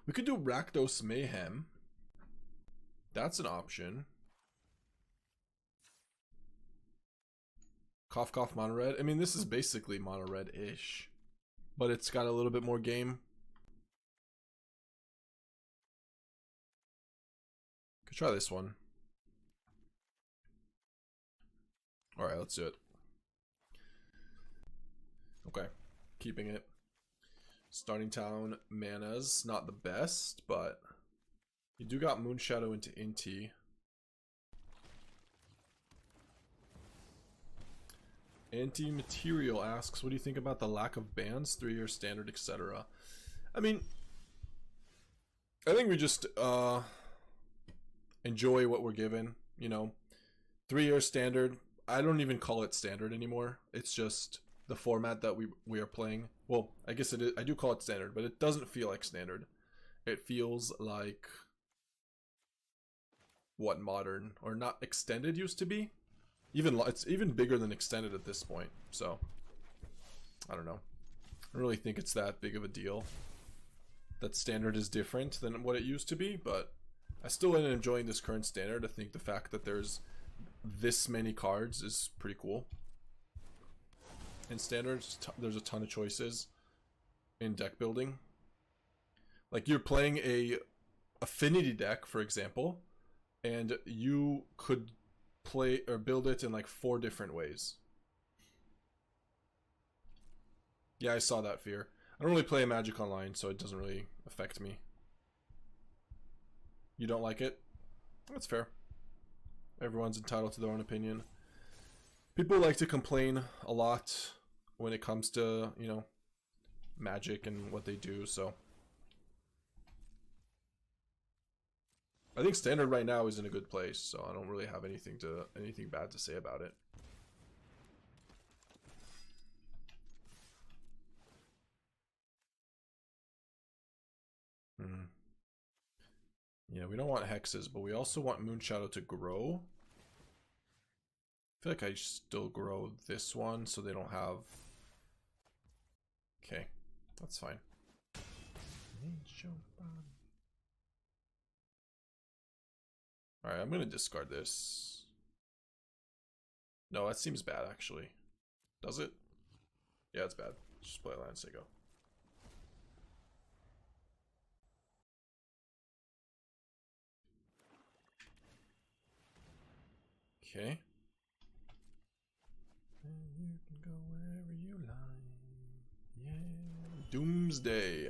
We could do Rakdos Mayhem. That's an option. Cough Cough Mono Red. I mean, this is basically Mono Red-ish, but it's got a little bit more game. Could try this one. Alright, let's do it. Okay, keeping it. Starting town mana's not the best, but you do got Moonshadow into Inti. Anti-Material asks, what do you think about the lack of bans, 3-year standard, etc.? I mean, I think we just enjoy what we're given, you know. 3-year standard, I don't even call it standard anymore. It's just the format that we are playing. Well, I guess it is, I do call it standard, but it doesn't feel like standard. It feels like what modern or not extended used to be. It's even bigger than extended at this point. So I don't know. I don't really think it's that big of a deal that standard is different than what it used to be, but I still am enjoying this current standard. I think the fact that there's this many cards is pretty cool. In standards, there's a ton of choices in deck building. Like, you're playing a affinity deck, for example, and you could play or build it in like 4 different ways. Yeah, I saw that, Fear. I don't really play Magic Online, so it doesn't really affect me. You don't like it? That's fair. Everyone's entitled to their own opinion. People like to complain a lot when it comes to, you know, Magic and what they do, so I think standard right now is in a good place, so I don't really have anything bad to say about it. Yeah, we don't want hexes, but we also want Moonshadow to grow. I feel like I still grow this one so they don't have... Okay, that's fine. Alright, I'm gonna discard this. No, that seems bad actually. Does it? Yeah, it's bad. Just play a land, say go. Okay. You can go wherever you like. Yeah. Doomsday.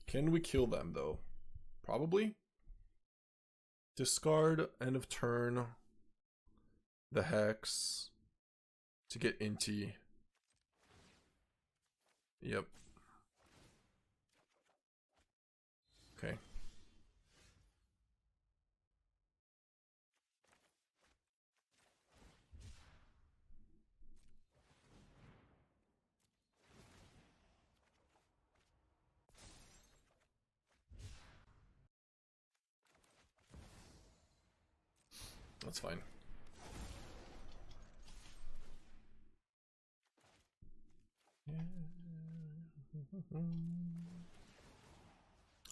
Can we kill them though? Probably. Discard, end of turn, the Hex to get Inti. Yep. Okay. That's fine.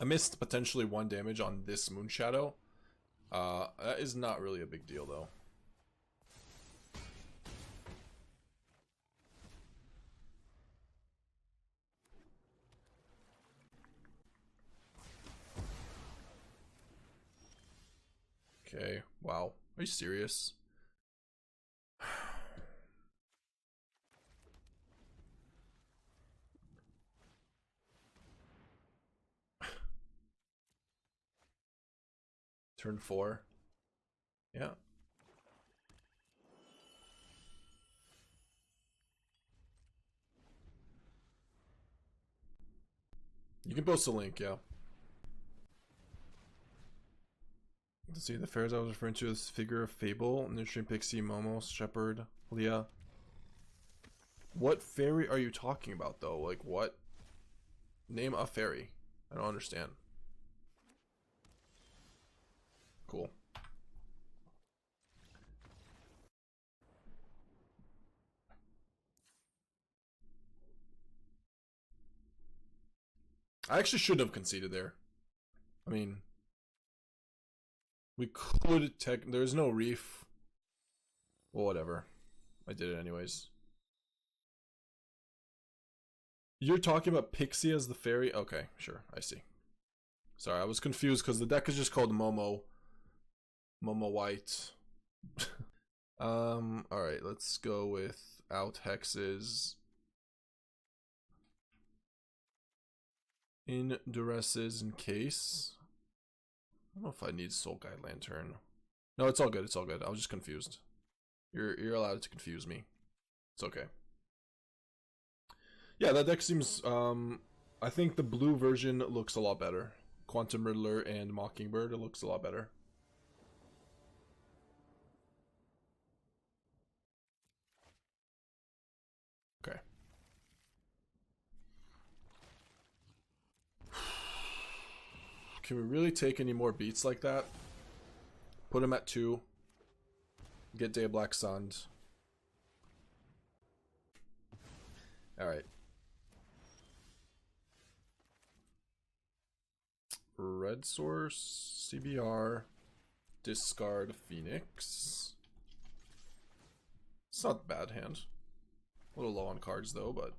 I missed potentially 1 damage on this Moonshadow. That is not really a big deal though. Okay, wow. Are you serious? Turn 4. Yeah. You can post a link, yeah. Let's see, the fairs I was referring to is Figure of Fable, Nutrient Pixie, Momo, Shepherd, Leah. What fairy are you talking about though? Like what? Name a fairy. I don't understand. Cool. I actually shouldn't have conceded there. I mean, we could tech. There's no reef. Well, whatever. I did it anyways. You're talking about Pixie as the fairy? Okay, sure. I see. Sorry, I was confused because the deck is just called Momo. Momo White. Alright, let's go with out hexes. In Duresses in case. I don't know if I need Soul Guide Lantern. No, it's all good, it's all good. I was just confused. You're allowed to confuse me. It's okay. Yeah, that deck seems I think the blue version looks a lot better. Quantum Riddler and Mockingbird, it looks a lot better. Okay. Can we really take any more beats like that? Put him at 2. Get Day of Black Sunned. Alright. Red Source, CBR, discard Phoenix. It's not a bad hand. A little low on cards though, but...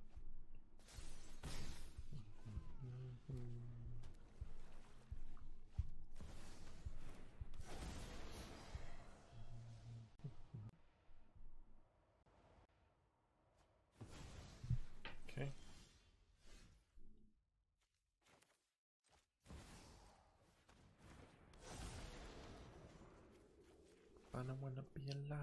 Okay. I don't wanna be alive.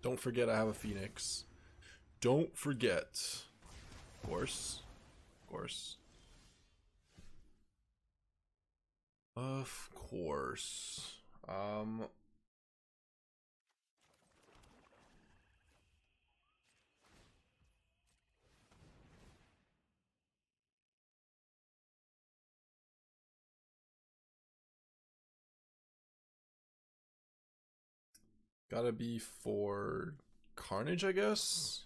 Don't forget I have a Phoenix. Don't forget. Of course. Of course. Of course. Gotta be for Carnage, I guess?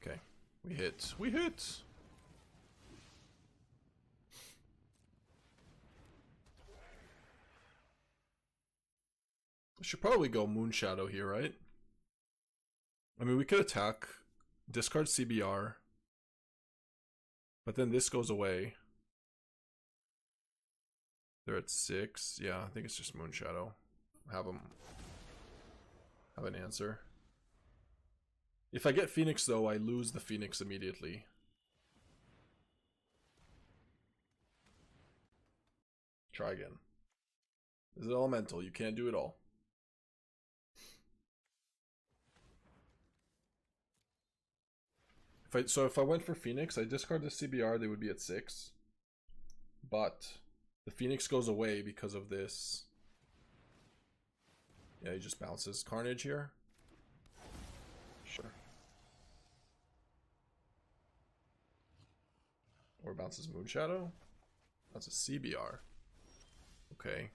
Okay. We hit. We hit! We should probably go Moonshadow here, right? I mean, we could attack, discard CBR, but then this goes away. They're at 6. Yeah, I think it's just Moonshadow. Have them have an answer. If I get Phoenix though, I lose the Phoenix immediately. Try again. This is elemental, you can't do it all. If I went for Phoenix, I discard the CBR, they would be at 6. But the Phoenix goes away because of this. Yeah, he just bounces Carnage here. Sure. Or bounces Moonshadow. That's a CBR. Okay.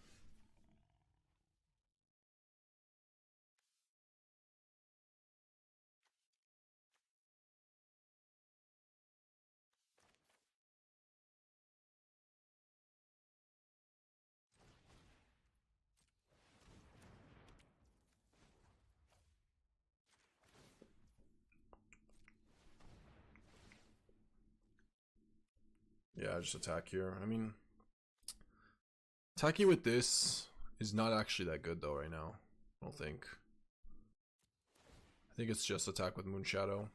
Yeah, just attack here. I mean, attacking with this is not actually that good though right now. I don't think. I think it's just attack with Moonshadow.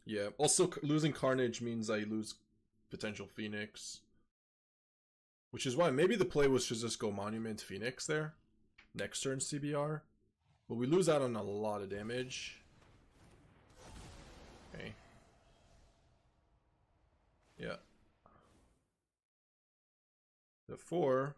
Yeah, also losing Carnage means I lose potential Phoenix. Which is why maybe the play was to just go Monument Phoenix there. Next turn CBR. But we lose out on a lot of damage. Okay. Yeah. The 4.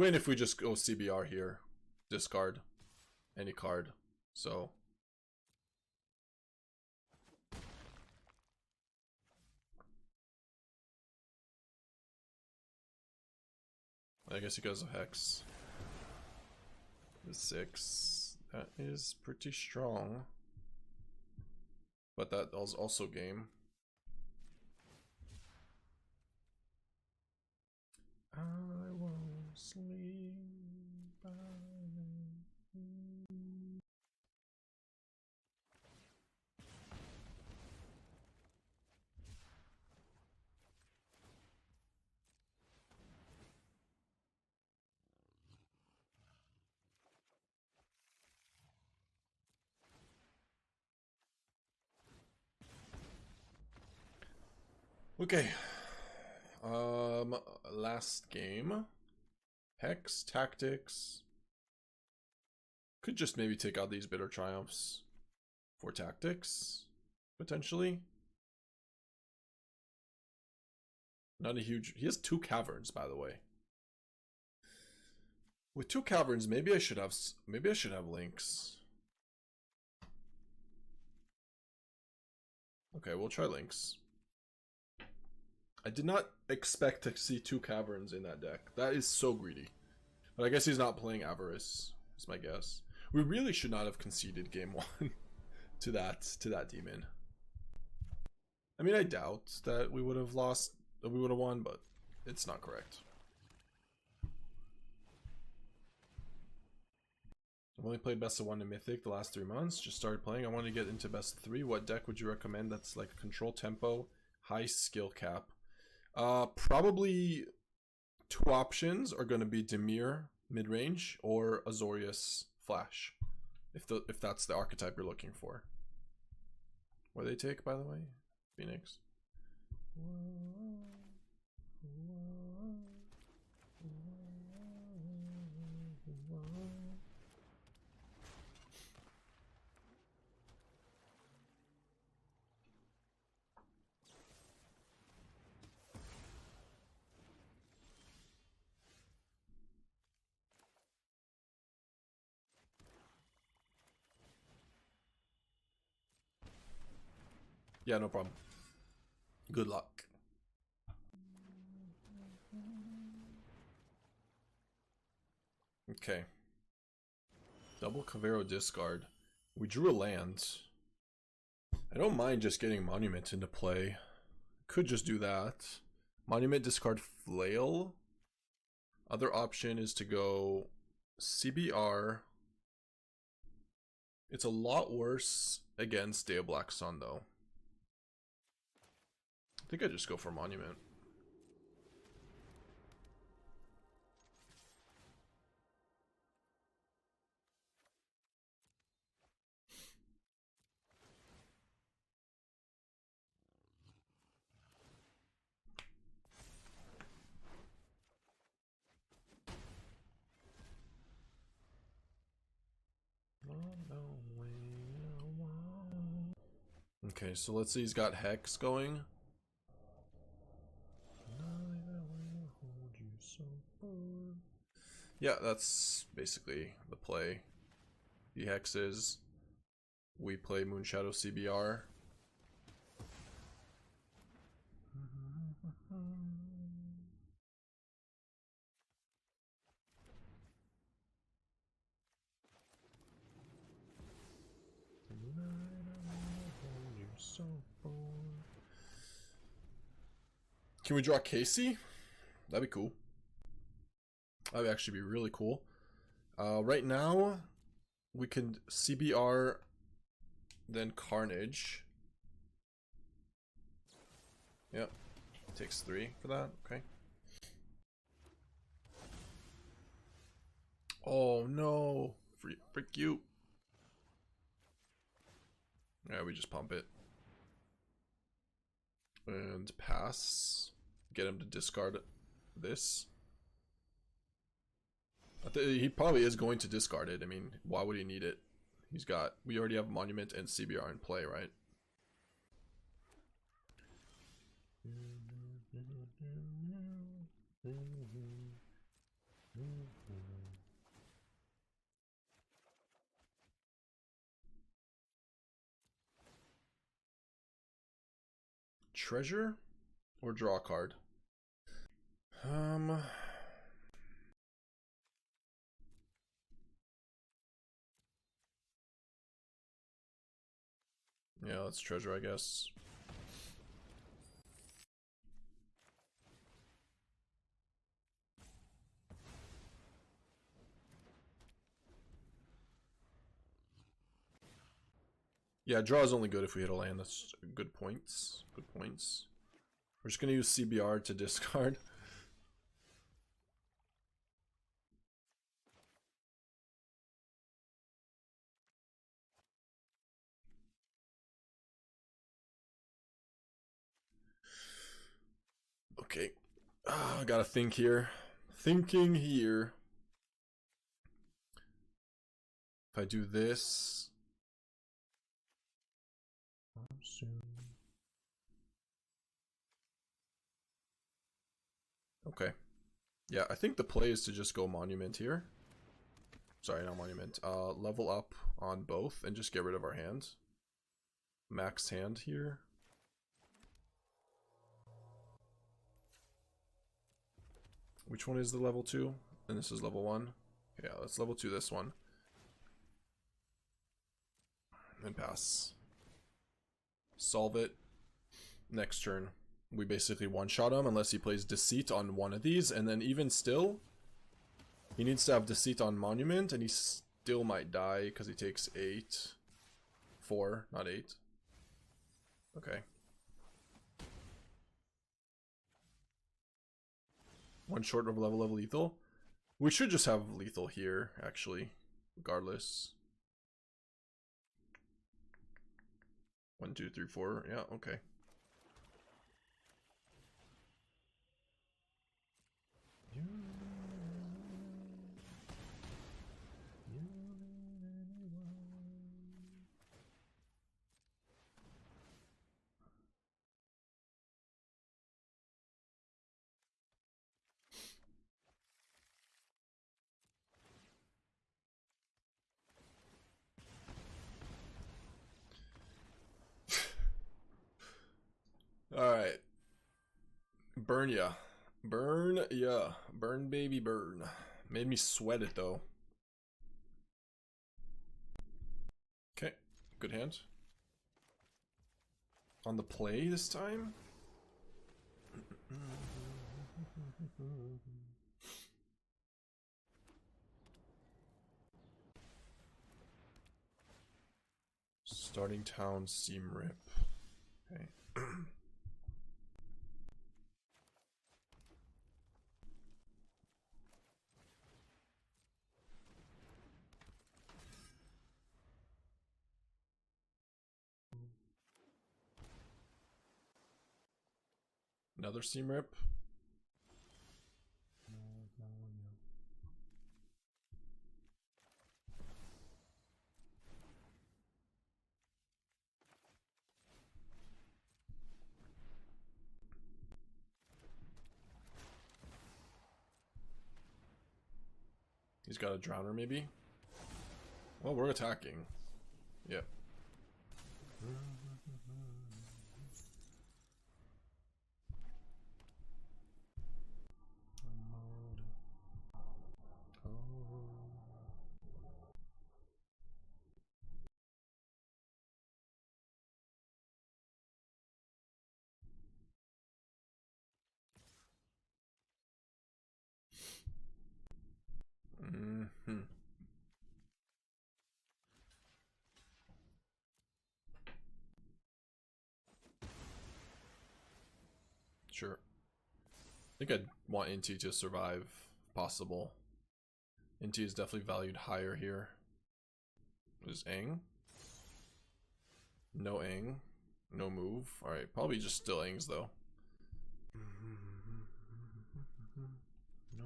win if we just go CBR here. Discard any card. So I guess he goes a Hex. The 6. That is pretty strong. But that was also game. I won't sleep. Okay. Last game. Hex, Tactics. Could just maybe take out these Bitter Triumphs for Tactics, potentially. Not a huge... He has 2 Caverns, by the way. With 2 Caverns, maybe I should have Lynx. Okay, we'll try Lynx. I did not expect to see 2 Caverns in that deck. That is so greedy. But I guess he's not playing Avarice, is my guess. We really should not have conceded game 1 to that demon. I mean, I doubt that we would have lost, that we would have won, but it's not correct. I've only played best of 1 in Mythic the last 3 months. Just started playing. I want to get into best of 3. What deck would you recommend that's like control tempo, high skill cap? Probably 2 options are going to be Dimir mid-range or Azorius Flash, if that's the archetype you're looking for. What do they take, by the way? Phoenix. Yeah, no problem. Good luck. Okay. Double Cavero discard. We drew a land. I don't mind just getting Monument into play. Could just do that. Monument, discard Flail. Other option is to go CBR. It's a lot worse against Day of Black Sun, though. I think I just go for Monument. Okay, so let's see, he's got Hex going. Yeah, that's basically the play. He hexes. We play Moonshadow CBR. Can we draw Casey? That'd be cool. That would actually be really cool. Right now, we can CBR, then Carnage. Yep. Takes 3 for that. Okay. Oh no. Freak you. Yeah, we just pump it. And pass. Get him to discard this. He probably is going to discard it. I mean, why would he need it? We already have Monument and CBR in play, right? treasure or draw a card? Yeah, let's treasure, I guess. Yeah, draw is only good if we hit a land. That's good points. Good points. We're just gonna use CBR to discard. Okay. I gotta think here. Thinking here. If I do this. Okay. Yeah, I think the play is to just go Monument here. Sorry, not Monument. Level up on both and just get rid of our hand. Max hand here. Which one is the level 2? And this is level 1. Yeah, let's level 2 this one. And pass. Solve it. Next turn. We basically one-shot him unless he plays Deceit on one of these. And then even still, he needs to have Deceit on Monument. And he still might die because he takes 8. 4, not 8. Okay. One short of level lethal. We should just have lethal here, actually, regardless. 1, 2, 3, 4. Yeah, okay. Alright. Burn ya. Burn ya. Burn baby burn. Made me sweat it though. Okay. Good hand. On the play this time? Starting town seam rip. Okay. Another seam rip. He's got a drowner maybe. Well, we're attacking. Yep. Sure. I think I'd want Inti to survive, if possible. Inti is definitely valued higher here. Is Aang? No Aang. No move. Alright, probably just still Aang's though. No.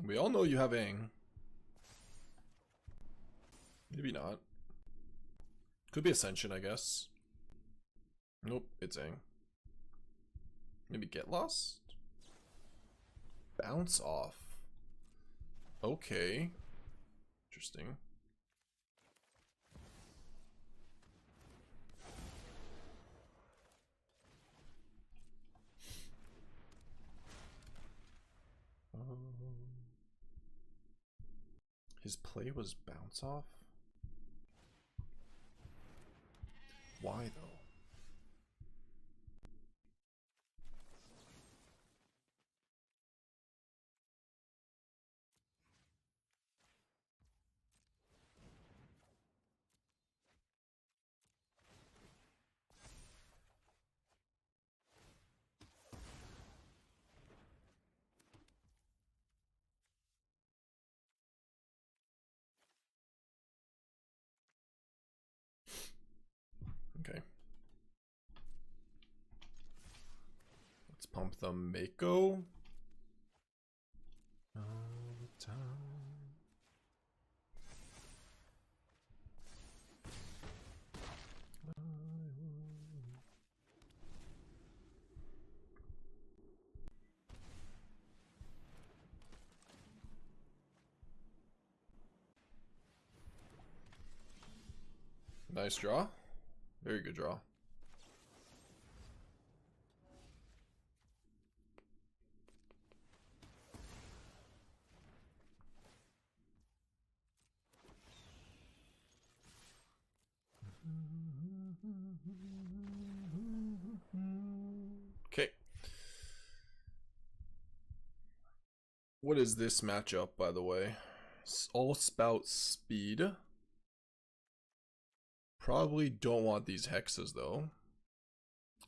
We all know you have Aang. Maybe not. Could be Ascension, I guess. Nope, it's Aang. Maybe Get Lost? Bounce off. Okay. Interesting. His play was bounce off? Why though? Okay. Let's pump the Mako. All the time. Nice draw. Very good draw. Okay. What is this matchup, by the way? All spout speed. Probably don't want these hexes though.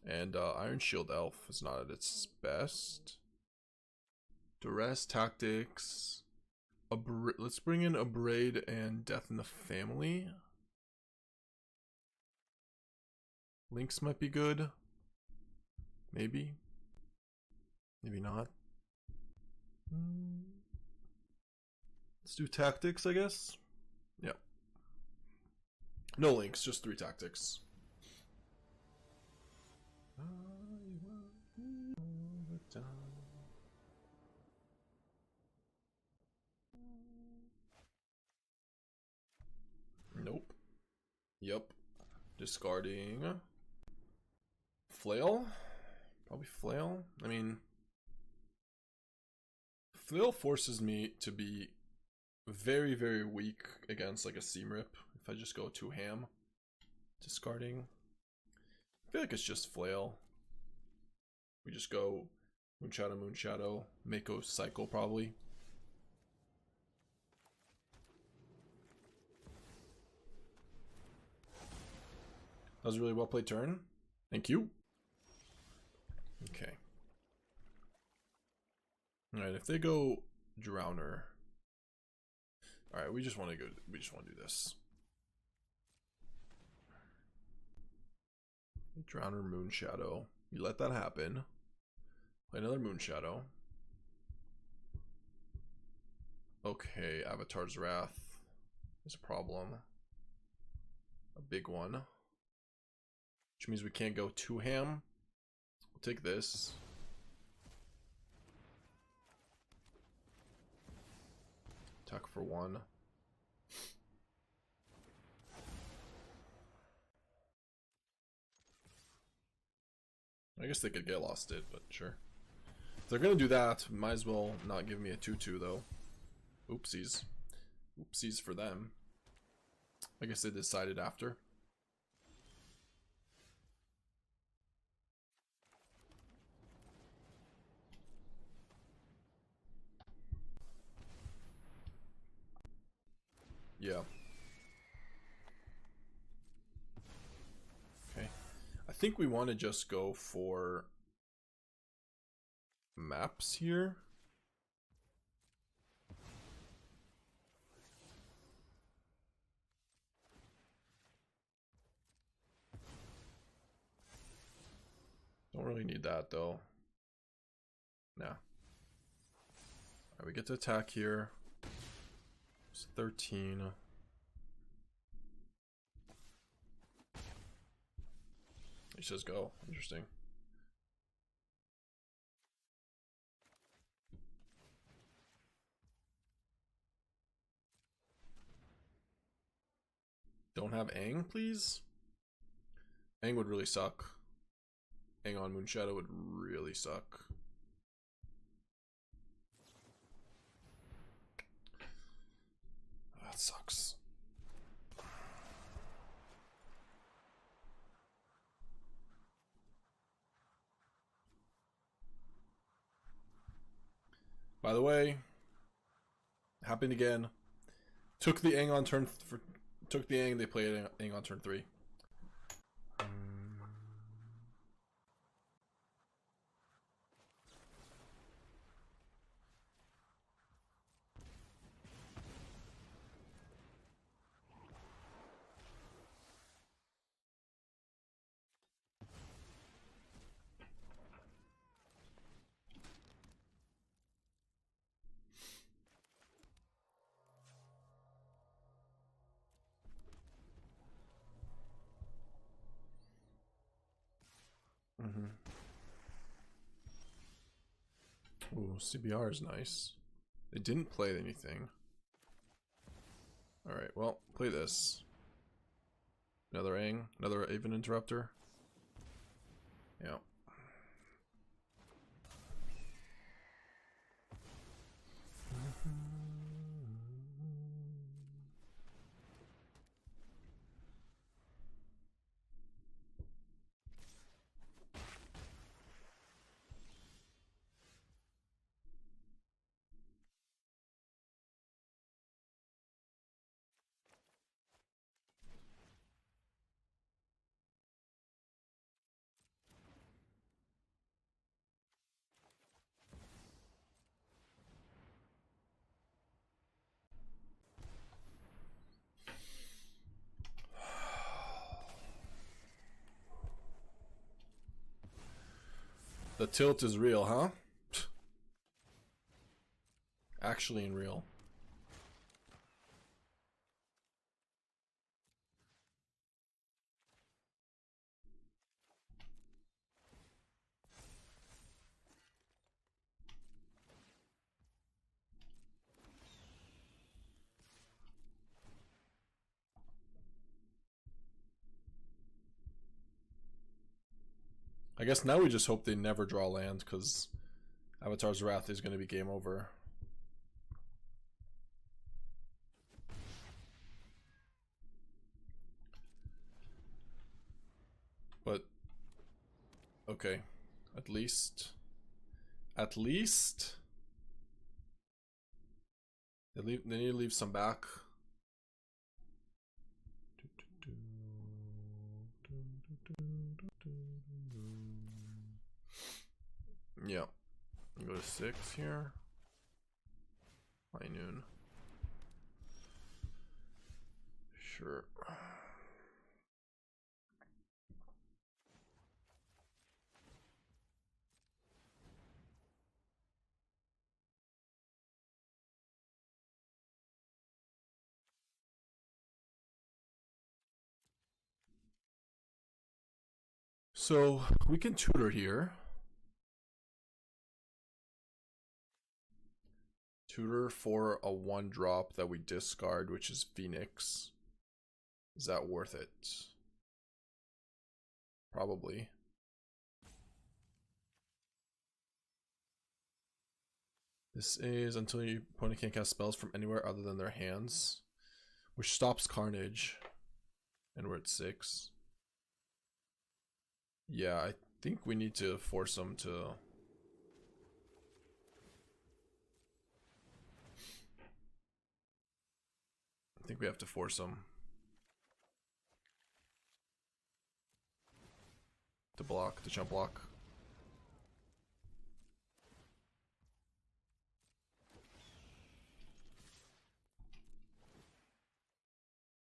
And Iron Shield Elf is not at its best. Duress Tactics. Let's bring in Abrade and Death in the Family. Lynx might be good. Maybe. Maybe not. Let's do Tactics, I guess. Yep. No Lynx, just 3 Tactics. Nope. Yep. Discarding Flail. Probably Flail. I mean, Flail forces me to be very, very weak against like a seam rip if I just go too ham. Discarding. I feel like it's just Flail. We just go Moonshadow, Moonshadow, Mako cycle probably. That was a really well played turn. Thank you. Okay. Alright, if they go Drowner. Alright, we just want to do this. Drowner, Moonshadow. You let that happen. Play another Moonshadow. Okay, Avatar's Wrath is a problem. A big one. Which means we can't go too ham. We'll take this. Attack for 1. I guess they could get lost it, but sure. If they're gonna do that, might as well not give me a 2/2 though. Oopsies. Oopsies for them. I guess they decided after. Yeah. Okay. I think we want to just go for maps here. Don't really need that though. Nah. Alright, we get to attack here. It's 13. He says go. Interesting. Don't have Aang, please? Aang would really suck. Aang on Moonshadow would really suck. That sucks. By the way, happened again. Took the Aang on turn took the Aang, they played Aang on turn 3. Ooh, CBR is nice. They didn't play anything. Alright, well, play this. Another Aang, another Aven Interrupter. Yeah. The tilt is real, huh? Actually in real. I guess now we just hope they never draw land, because Avatar's Wrath is going to be game over. But, okay. At least. They need to leave some back. Yeah. Go to 6 here. High noon. Sure. So we can tutor here. Tutor for a 1-drop that we discard, which is Phoenix. Is that worth it? Probably. This is until your opponent can't cast spells from anywhere other than their hands, which stops Carnage. And we're at 6. Yeah, I think we need to force them to... I think we have to force them to block, to jump block.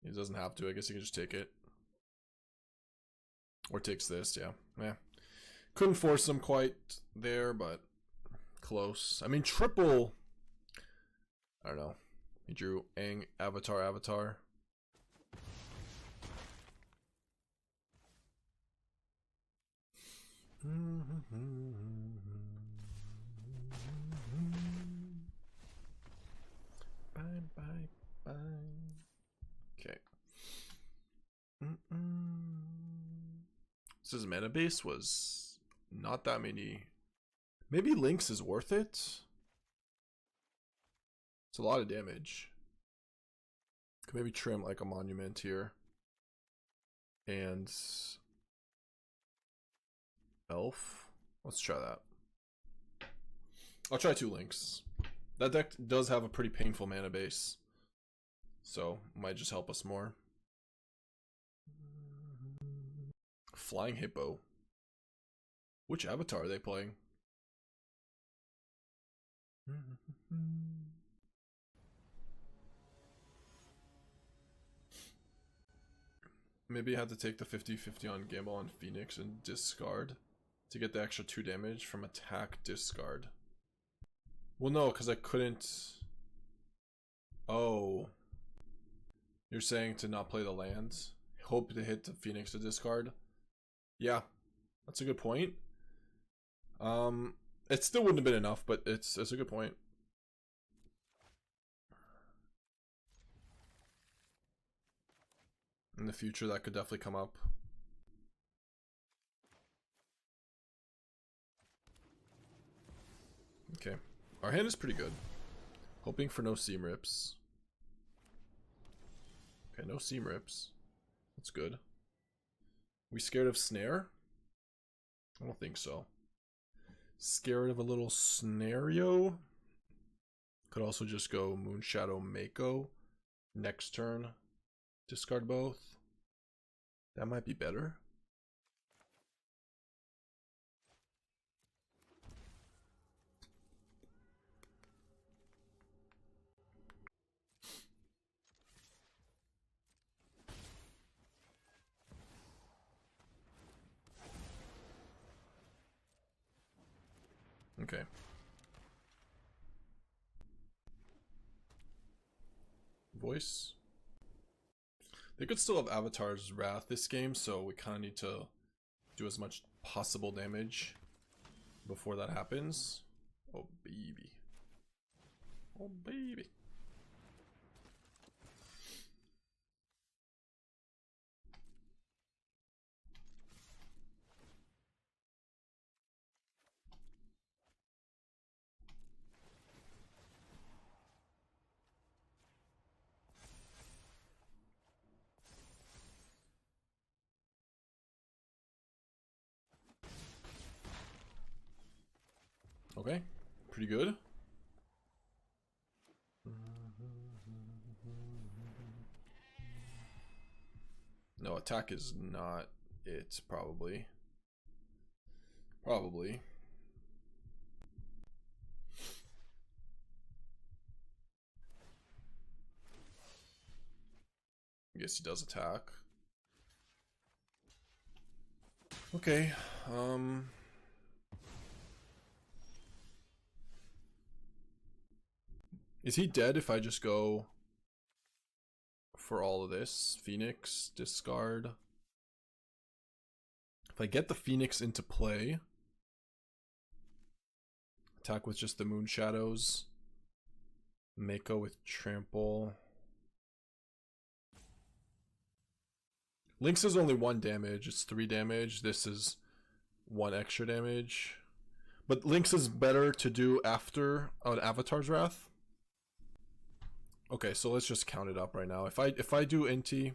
He doesn't have to, I guess he can just take it. Or takes this, yeah. Yeah. Couldn't force him quite there, but close. I mean, triple... I don't know. He drew Aang, Avatar. Bye. Okay. his mana base was not that many. Maybe Lynx is worth it. It's a lot of damage. Could maybe trim like a monument here. And elf. Let's try that. I'll try 2 Lynx. That deck does have a pretty painful mana base, so might just help us more. Flying Hippo. Which avatar are they playing? Maybe I had to take the 50-50 on gamble on Phoenix and discard to get the extra 2 damage from attack discard. Well, no, because I couldn't. Oh. You're saying to not play the lands? Hope to hit the Phoenix to discard? Yeah, that's a good point. It still wouldn't have been enough, but it's a good point. In the future, that could definitely come up. Okay. Our hand is pretty good. Hoping for no seam rips. Okay, no seam rips. That's good. We scared of snare? I don't think so. Scared of a little scenario? Could also just go Moonshadow Mako. Next turn. Discard both. That might be better. Okay. Voice. They could still have Avatar's Wrath this game, so we kind of need to do as much possible damage before that happens. Oh, baby. Oh, baby. Okay, pretty good. No, attack is not it, probably. Probably. I guess he does attack. Okay, is he dead if I just go for all of this? Phoenix, discard. If I get the Phoenix into play, attack with just the Moonshadows, Mako with trample. Lynx is only 1 damage, it's 3 damage. This is 1 extra damage. But Lynx is better to do after an Avatar's Wrath. Okay, so let's just count it up right now. If I do Inti,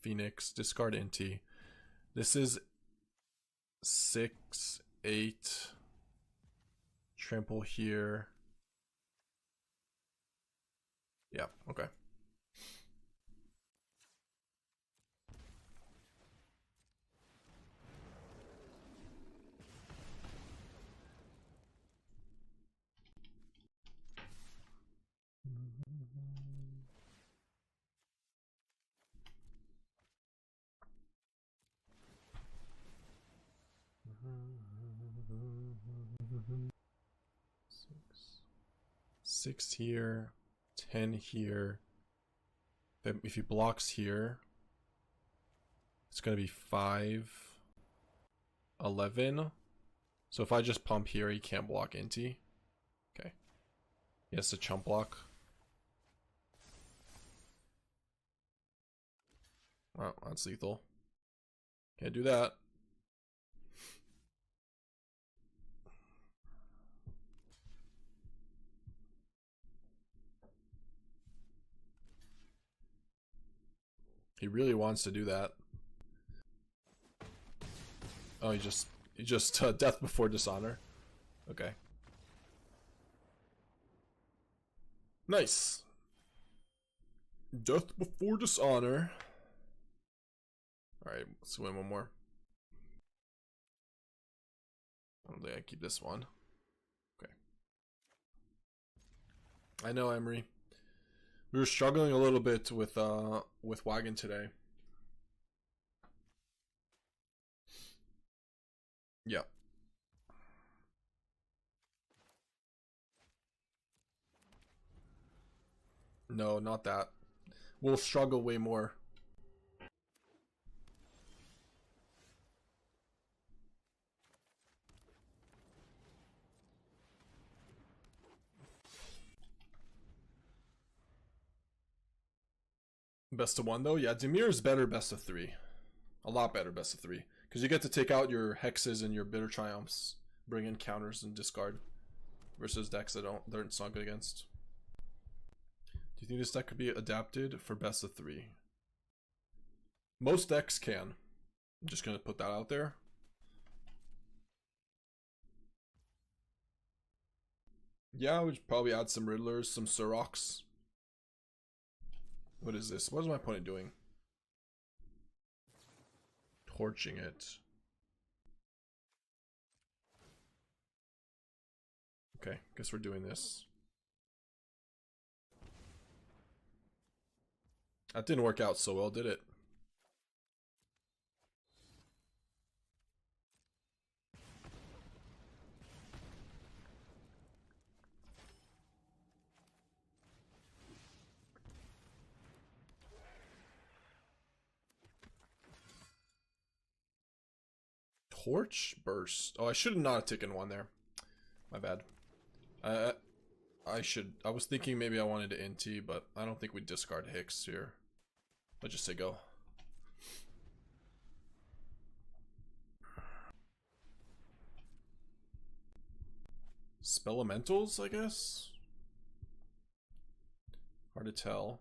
Phoenix, discard Inti. This is 6, 8. Trample here. Yeah, okay. Six here, 10 here. If he blocks here, it's gonna be 5, 11. So if I just pump here, he can't block Inti. Okay. He has to chump block. Wow, that's lethal. Can't do that. He really wants to do that. Oh, he just death before dishonor. Okay. Nice. Death before dishonor. Alright, let's win one more. I don't think I keep this one. Okay. I know, Emery. We were struggling a little bit with Wagon today. Yeah. No, not that. We'll struggle way more. Best of one though? Yeah, Dimir is better best of three. A lot better best of three. Because you get to take out your hexes and your bitter triumphs. Bring in counters and discard. Versus decks that they're not good against. Do you think this deck could be adapted for best of three? Most decks can. I'm just gonna put that out there. Yeah, we'd probably add some Riddlers, some Surocs. What is this? What is my opponent doing? Torching it. Okay, guess we're doing this. That didn't work out so well, did it? Torch burst. Oh, I should not have taken one there. My bad. I was thinking maybe I wanted to Inti, but I don't think we discard Hicks here. Let's just say go. Spelementals, I guess? Hard to tell.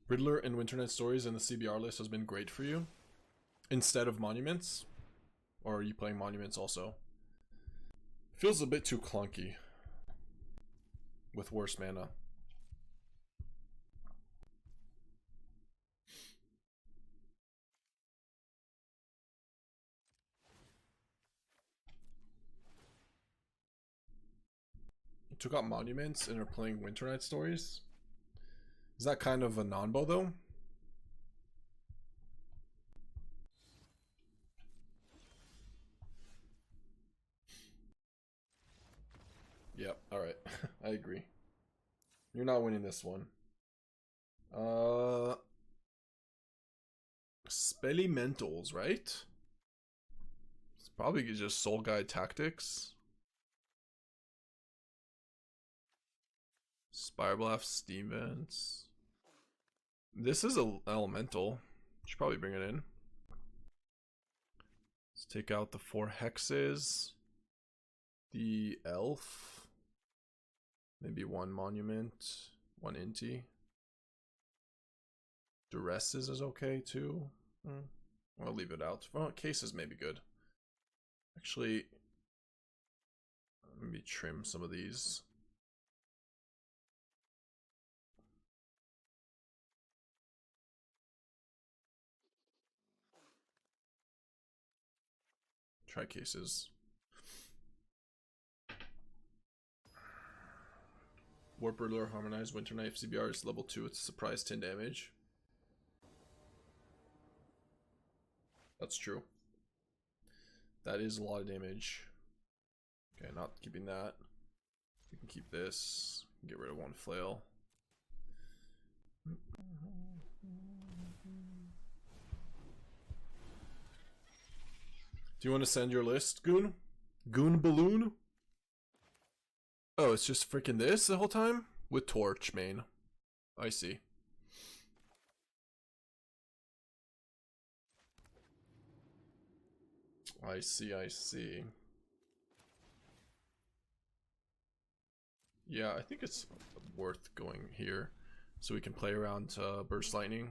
Riddler and Winternet Stories in the CBR list has been great for you. Instead of Monuments? Or are you playing Monuments also? Feels a bit too clunky. With worse mana. You took out Monuments and are playing Winternight Stories? Is that kind of a non-bow though? Yep, alright. I agree. You're not winning this one. Spelementals, right? It's probably just Soul Guide Tactics. Spireblast, Steam Vents. This is a elemental. Should probably bring it in. Let's take out the 4 hexes. The elf. Maybe 1 monument. 1 Inti. Duress is okay too. I'll leave it out. Well, cases may be good. Actually, maybe trim some of these. Try cases. Warp Riddler, Harmonized, Winter Knife, CBR is level 2, it's a surprise 10 damage. That's true. That is a lot of damage. Okay, not keeping that. We can keep this. Get rid of 1 flail. Do you want to send your list, Goon? Goon Balloon? Oh, it's just freaking this the whole time? With Torch main. I see. I see. Yeah, I think it's worth going here so we can play around Burst Lightning.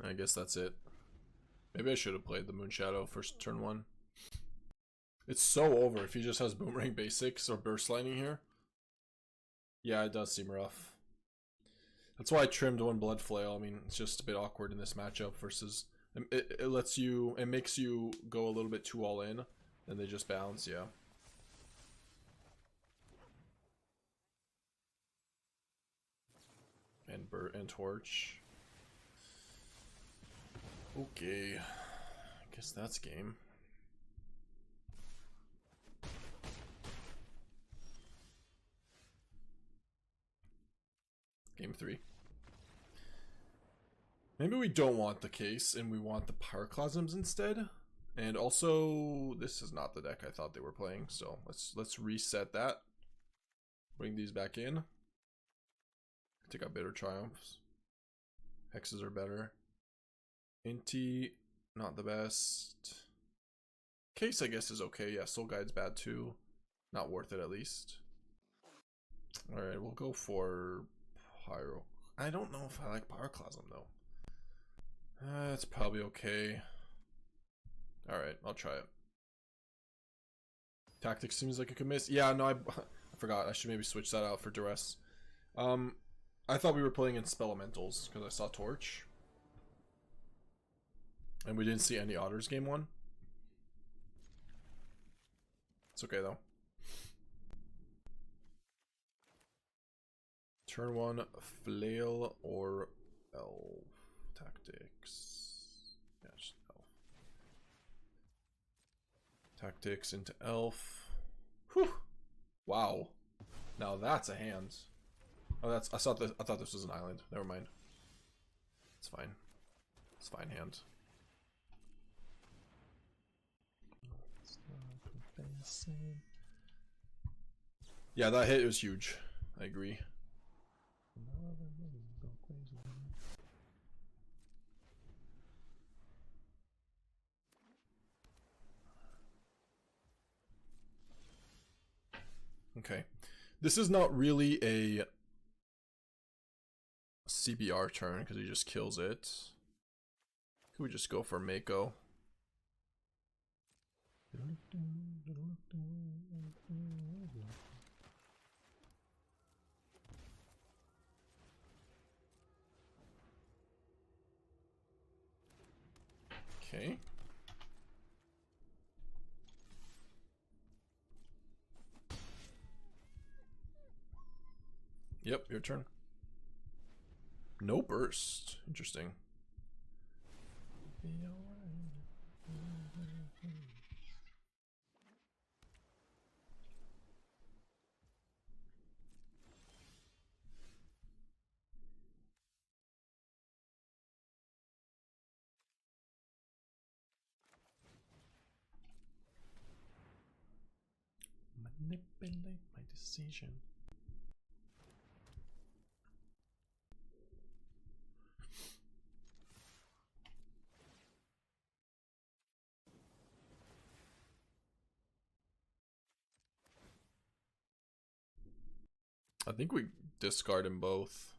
I guess that's it. Maybe I should have played the Moonshadow first turn 1. It's so over if he just has Boomerang Basics or Burst Lightning here. Yeah, it does seem rough. That's why I trimmed one Blood Flail. I mean, it's just a bit awkward in this matchup versus... It lets you... It makes you go a little bit too all in, and they just bounce, yeah. And Torch. Okay. I guess that's game. Game 3. Maybe we don't want the case and we want the Pyroclasms instead. And also, this is not the deck I thought they were playing, so let's reset that. Bring these back in. Take out Bitter Triumphs. Hexes are better. Inti, not the best. Case, I guess, is okay. Yeah, Soul Guide's bad too. Not worth it, at least. Alright, we'll go for Pyro. I don't know if I like Pyroclasm, though. It's probably okay. Alright, I'll try it. Tactics seems like a could miss. Yeah, no, I forgot. I should maybe switch that out for Duress. I thought we were playing in Spelementals because I saw Torch. And we didn't see any Otters game 1. It's okay though. Turn 1, Flail or Elf. Tactics. Yeah, just Elf. Tactics into Elf. Whew. Wow. Now that's a hand. Oh, I thought this was an island. Never mind. It's fine. It's fine hand. Yeah, that hit was huge. I agree. Okay. This is not really a CBR turn because he just kills it. Could we just go for Mako? Okay. Yep, your turn. No burst. Interesting. Manipulate my decision. I think we discard them both.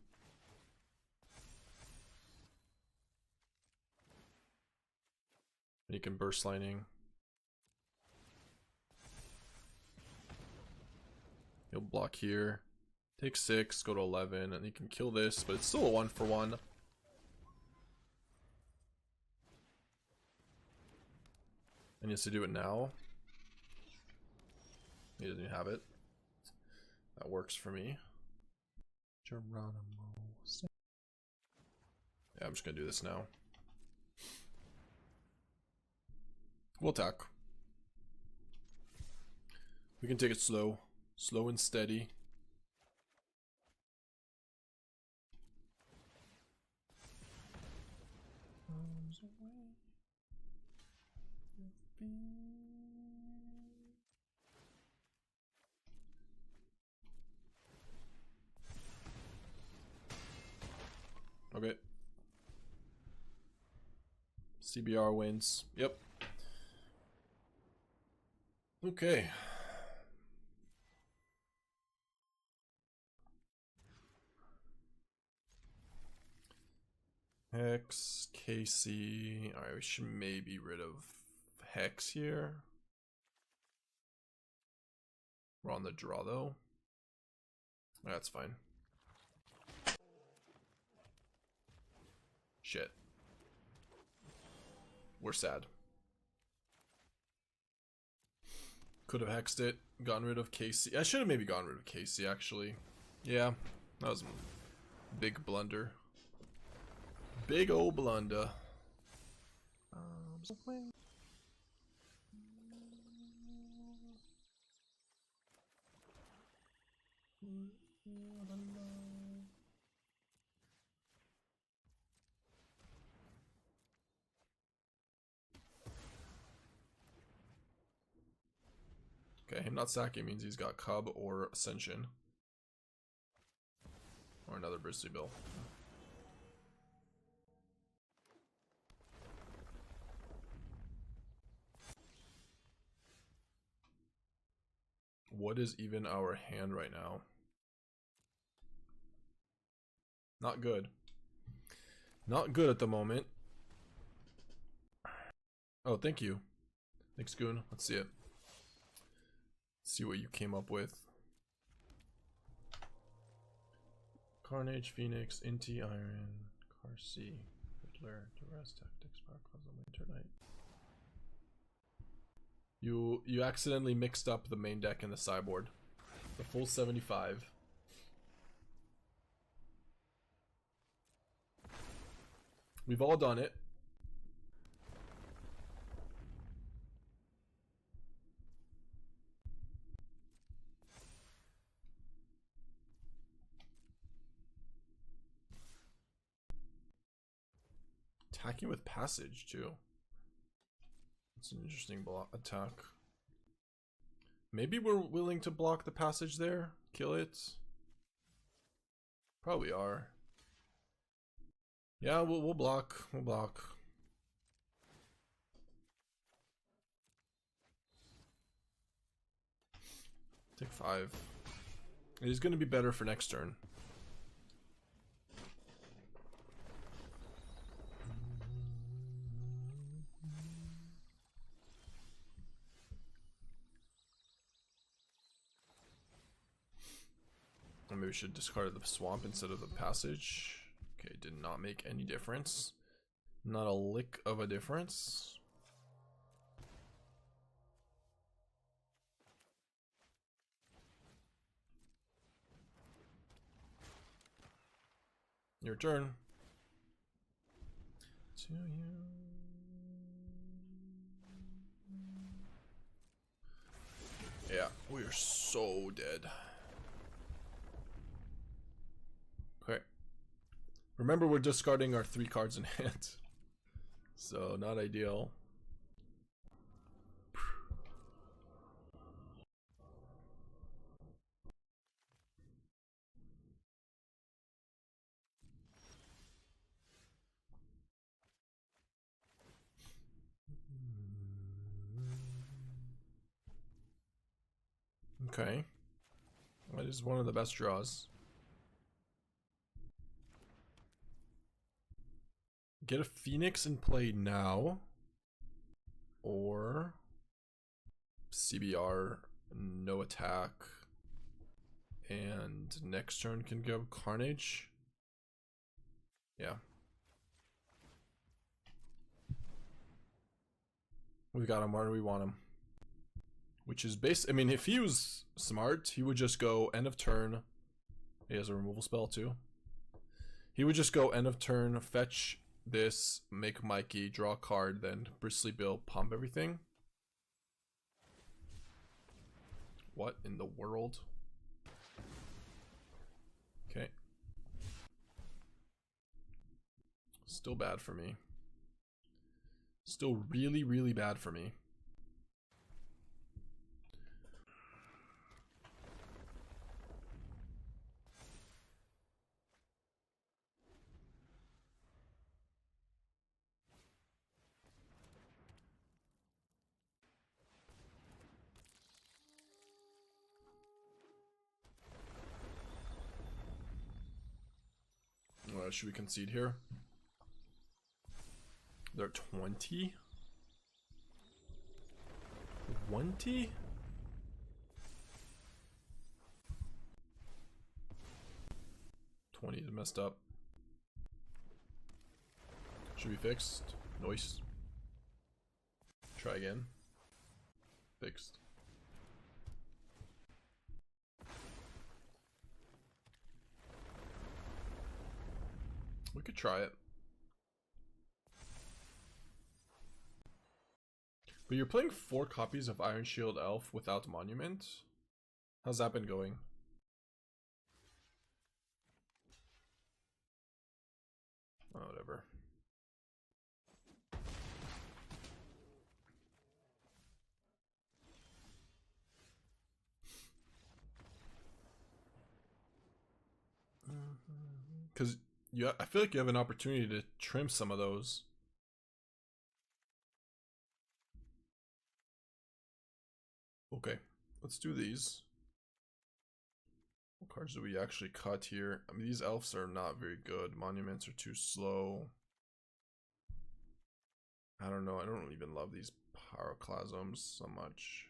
And you can burst lightning. He'll block here. Take 6, go to 11, and he can kill this, but it's still a 1-for-1. And he has to do it now. He doesn't even have it. That works for me. Geronimo. Yeah, I'm just gonna do this now. We'll attack. We can take it slow. Slow and steady. Okay. CBR wins. Yep. Okay. Hex, KC. Alright, we should maybe get rid of Hex here. We're on the draw though. That's fine. Shit. We're sad. Could have hexed it, gotten rid of KC. I should have maybe gotten rid of KC actually. Yeah, that was a big blunder. Big old blunder. Okay, him not sacking means he's got Cub or Ascension. Or another Bristly Bill. What is even our hand right now? Not good. Not good at the moment. Oh, thank you. Thanks, Goon. Let's see it. Let's see what you came up with. Carnage, Phoenix, Inti, Iron, Carcy, Hitler, Duress, Tactics, Pyroclasm, Winter Knight. You accidentally mixed up the main deck and the sideboard. The full 75. We've all done it. Attacking with Passage too. It's an interesting attack. Maybe we're willing to block the Passage there, kill it. Probably are. Yeah, we'll block. We'll block. Take 5. It is going to be better for next turn. Maybe we should discard the swamp instead of the Passage. Okay, did not make any difference. Not a lick of a difference. Your turn. To you. Yeah, we are so dead. Okay. Remember, we're discarding our 3 cards in hand. So, not ideal. Okay. That is one of the best draws. Get a Phoenix in play now. Or CBR, no attack. And next turn can go Carnage. Yeah. We got him. Where do we want him? Which is I mean, if he was smart, he would just go end of turn. He has a removal spell too. He would just go end of turn, fetch this, make Mikey, draw a card, then Bristly Bill, pump everything. What in the world? Okay. Still bad for me. Still really, really bad for me. Should we concede here? They're 20? 20? Is messed up. Should be fixed. Nice. Try again. Fixed. We could try it. But you're playing 4 copies of Iron Shield Elf without Monument? How's that been going? Oh, whatever. Because I feel like you have an opportunity to trim some of those. Okay, let's do these. What cards do we actually cut here? I mean, these elves are not very good. Monuments are too slow. I don't know. I don't even love these Pyroclasms so much.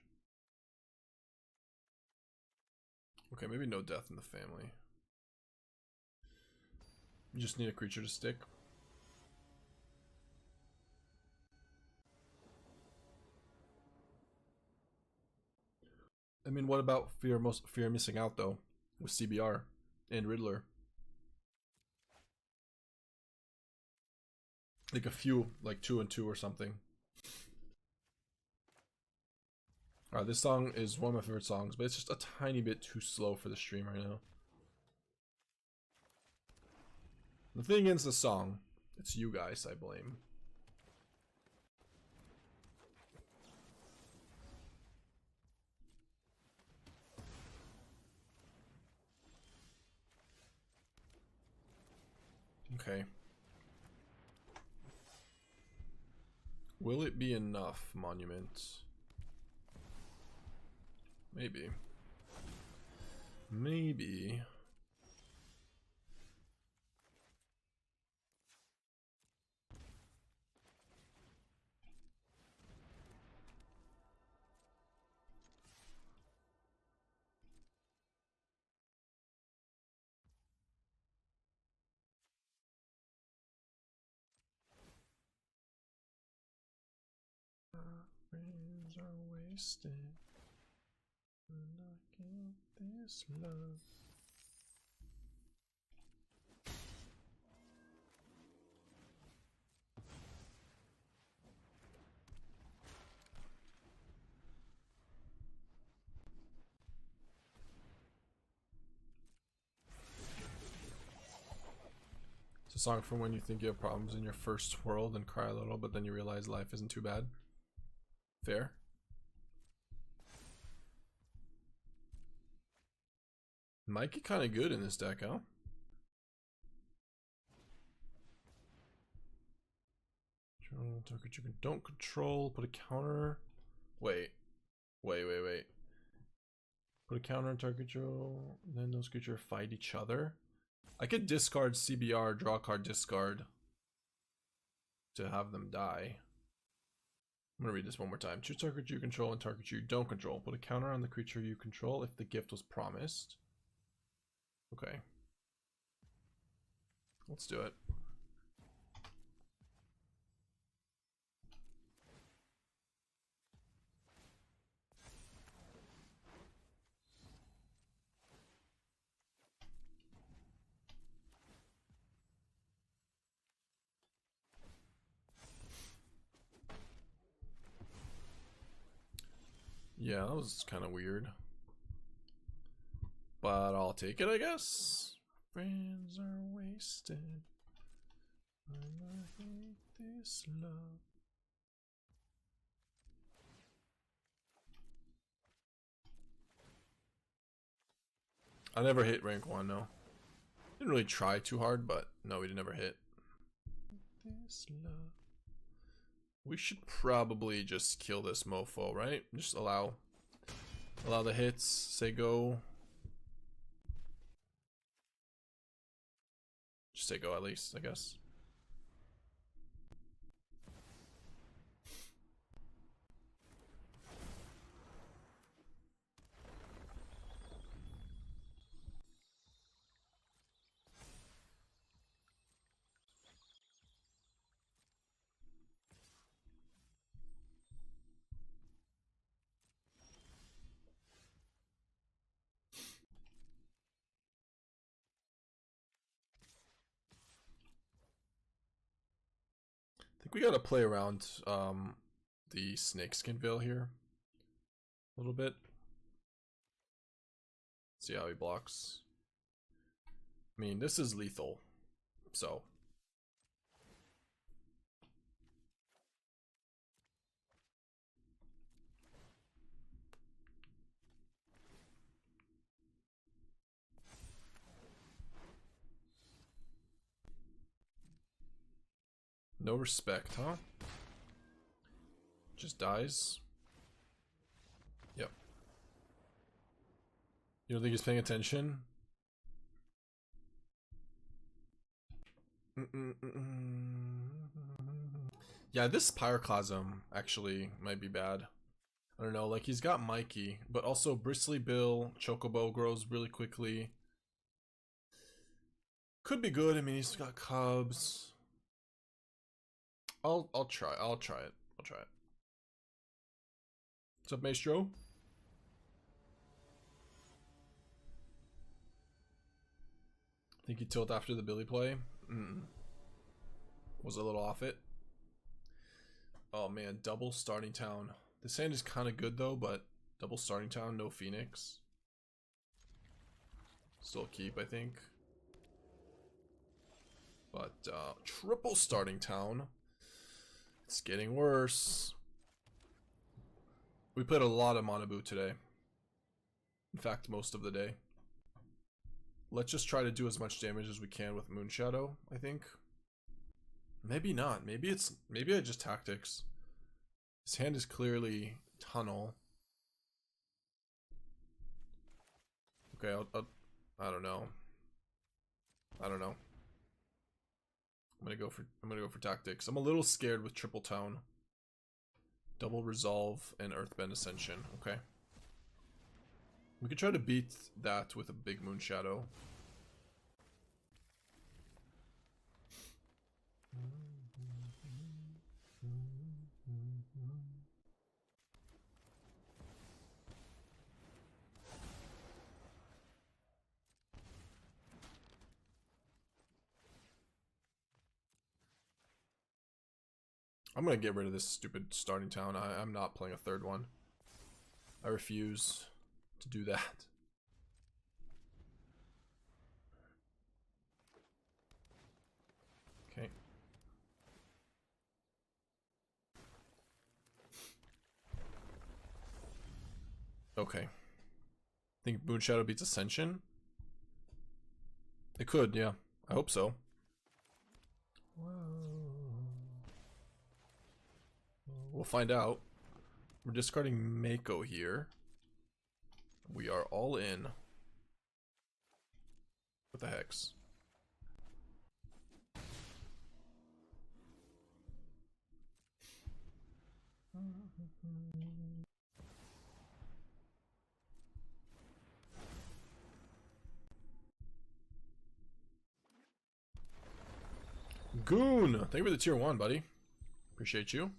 Okay, maybe no death in the family. You just need a creature to stick. I mean, what about fear missing out though with CBR and Riddler? Like a few, like 2 and 2 or something. Alright, this song is one of my favorite songs, but it's just a tiny bit too slow for the stream right now. The thing is the song. It's you guys I blame. Okay. Will it be enough, Monument? Maybe. Maybe. Rains are wasted when I get this love. It's a song from when you think you have problems in your first world and cry a little, but then you realize life isn't too bad. Fair. Might get kind of good in this deck, huh? Target you don't control. Put a counter. Wait. Put a counter on target you. Then those creatures fight each other. I could discard CBR, draw a card, discard to have them die. I'm gonna read this one more time. Choose target you control and target you don't control. Put a counter on the creature you control if the gift was promised. Okay. Let's do it. Yeah, that was kind of weird. But I'll take it, I guess. Friends are wasted. I hate this love. I never hit rank 1, no. Didn't really try too hard, but no, we never hit. This love. We should probably just kill this mofo, right? Just allow the hits, say go. Just say go at least, I guess. I think we gotta play around the Snakeskin Veil here a little bit. See how he blocks. I mean, this is lethal, so. No respect, huh? Just dies. Yep. You don't think he's paying attention? Yeah, this Pyroclasm actually might be bad. I don't know, like he's got Mikey, but also Bristly Bill, Chocobo grows really quickly. Could be good. I mean, he's got Cubs. I'll try it. I'll try it. What's up, Maestro? Think you tilt after the Billy play? Was a little off it. Oh man, double starting town. This hand is kind of good though, but double starting town, no Phoenix. Still keep, I think. But triple starting town. It's getting worse. We played a lot of Manabu today. In fact, most of the day. Let's just try to do as much damage as we can with Moonshadow, I think. Maybe not. Maybe I just tactics. His hand is clearly tunnel. Okay, I don't know. I'm gonna go for tactics. I'm a little scared with triple town. Double resolve and Earthbend Ascension. Okay. We could try to beat that with a big Moonshadow. I'm gonna get rid of this stupid starting town. I'm not playing a third one. I refuse to do that. Okay. Okay. Think Moonshadow beats Ascension? It could, yeah. I hope so. We'll find out. We're discarding Mako here. We are all in with the Hex. Goon! Thank you for the tier 1, buddy. Appreciate you.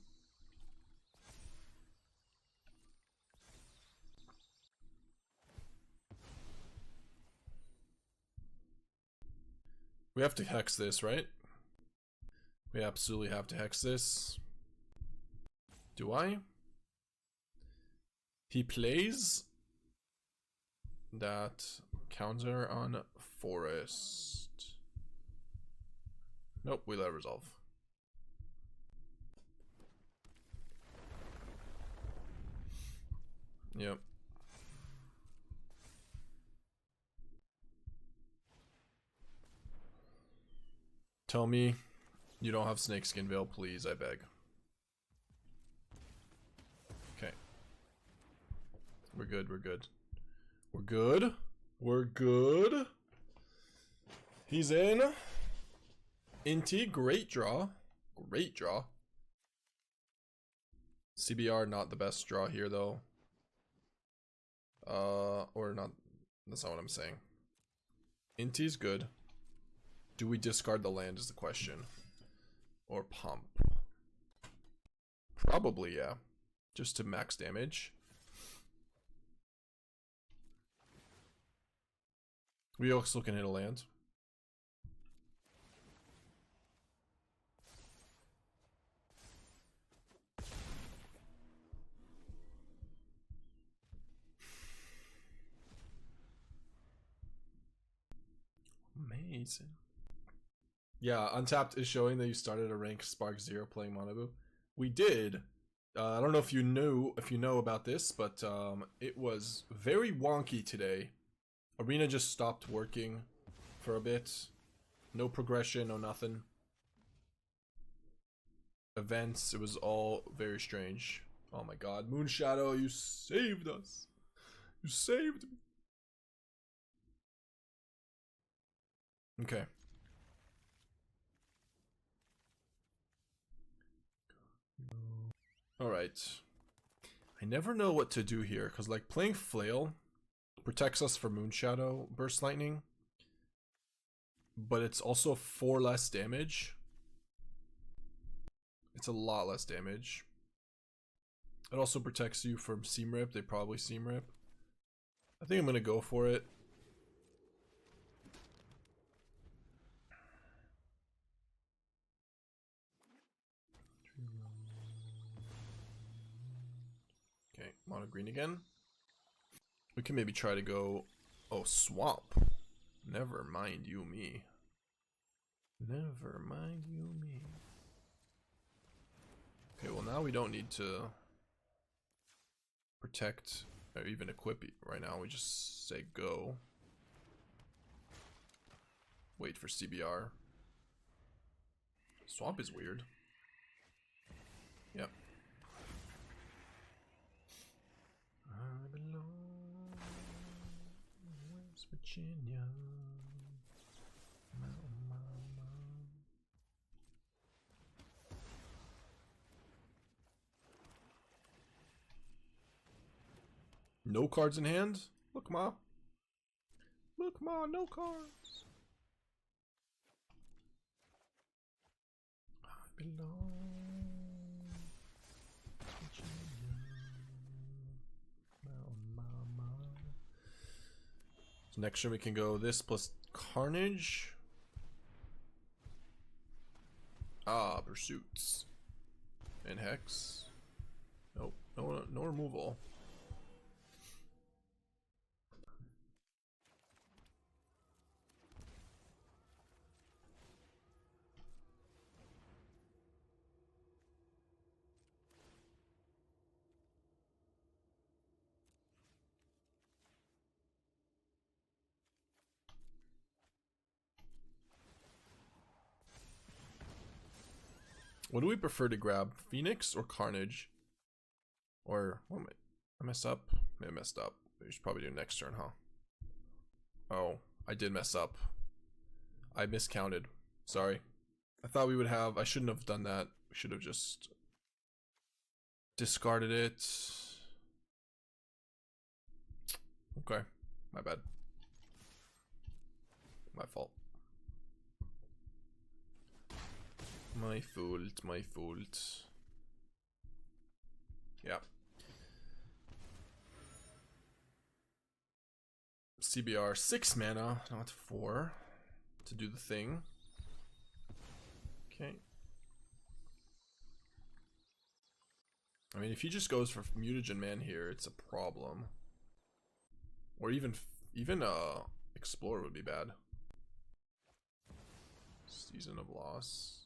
We have to hex this, right? We absolutely have to hex this. Do I? He plays that counter on Forest. Nope, we let it resolve. Yep. Tell me you don't have Snakeskin Veil, please, I beg. Okay. We're good, we're good. We're good. We're good. He's in. Inti, great draw. Great draw. CBR, not the best draw here, though. Or not. That's not what I'm saying. Inti's good. Do we discard the land is the question. Or pump. Probably, yeah. Just to max damage. We also can hit a land. Amazing. Yeah, Untapped is showing that you started a rank Spark 0 playing Monabu. We did. I don't know if you know about this, but it was very wonky today. Arena just stopped working for a bit. No progression, no nothing. Events, it was all very strange. Oh my god, Moonshadow, you saved us. You saved me. Okay. Alright. I never know what to do here, because like playing Flail protects us from Moonshadow Burst Lightning, but it's also 4 less damage. It's a lot less damage. It also protects you from Seam Rip. They probably Seam Rip. I think I'm gonna go for it. Okay, mono green again. We can maybe try to go... Oh, swamp. Never mind you me. Never mind you me. Okay, well now we don't need to protect or even equip right now. We just say go. Wait for CBR. Swamp is weird. Yep. I belong. West Virginia. No cards in hand? Look, Ma. Look, Ma, no cards. I belong. So next turn we can go this plus Carnage. Ah, Pursuits. And Hex. Nope, no removal. What do we prefer to grab? Phoenix or Carnage? Or, what am I messed up? Maybe I messed up. We should probably do next turn, huh? Oh, I did mess up. I miscounted. Sorry. I thought we would have... I shouldn't have done that. We should have just discarded it. Okay. My bad. My fault. My fault, my fault. Yeah. CBR 6 mana, not 4, to do the thing. Okay. I mean, if he just goes for Mutagen Man here, it's a problem. Or even Explorer would be bad. Season of Loss.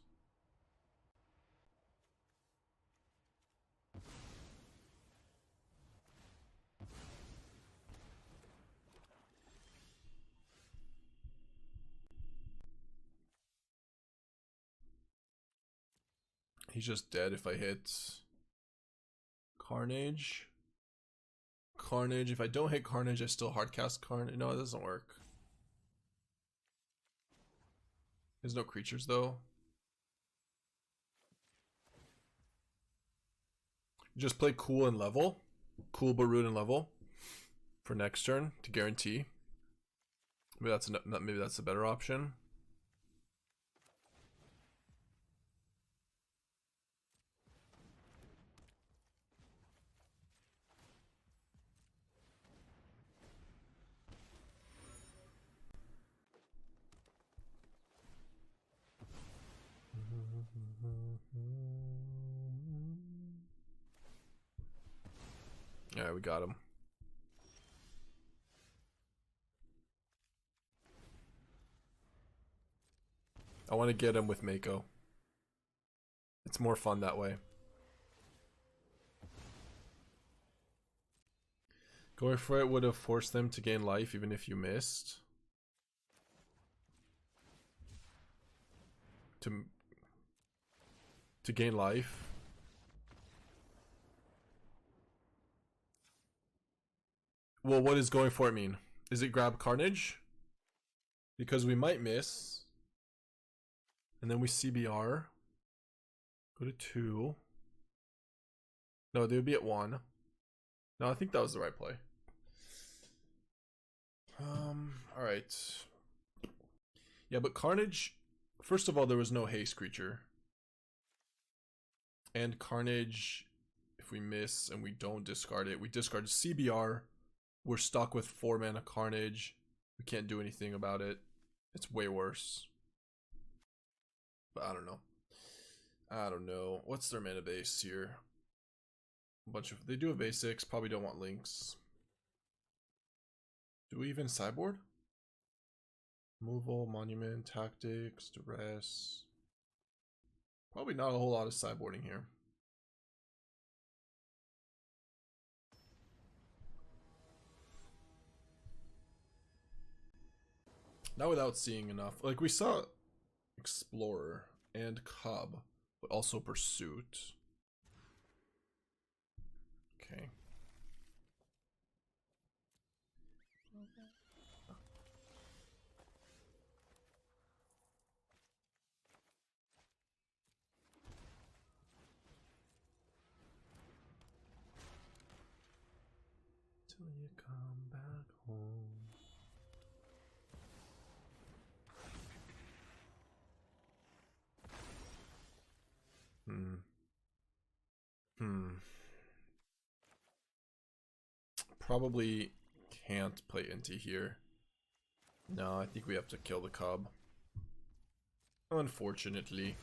He's just dead if I hit Carnage. Carnage. If I don't hit Carnage, I still hardcast Carnage. No, it doesn't work. There's no creatures though. Just play cool and level. Cool but root and level for next turn to guarantee. Maybe that's a better option. Yeah, we got him. I want to get him with Mako. It's more fun that way. Going for it would have forced them to gain life even if you missed. To gain life. Well, what does going for it mean? Is it grab Carnage? Because we might miss. And then we CBR. Go to 2. No, they would be at 1. No, I think that was the right play. Alright. Yeah, but Carnage, first of all, there was no haste creature. And Carnage, if we miss and we don't discard it, we discard CBR. We're stuck with 4 mana Carnage. We can't do anything about it. It's way worse. But I don't know. I don't know. What's their mana base here? A bunch of, they do have basics. Probably don't want Lynx. Do we even sideboard? Removal, Monument, Tactics, Duress. Probably not a whole lot of sideboarding here. Not without seeing enough. Like we saw Explorer and Cub, but also Pursuit. Okay. Till you come back home. Probably can't play Inti here. No, I think we have to kill the Cub. Unfortunately.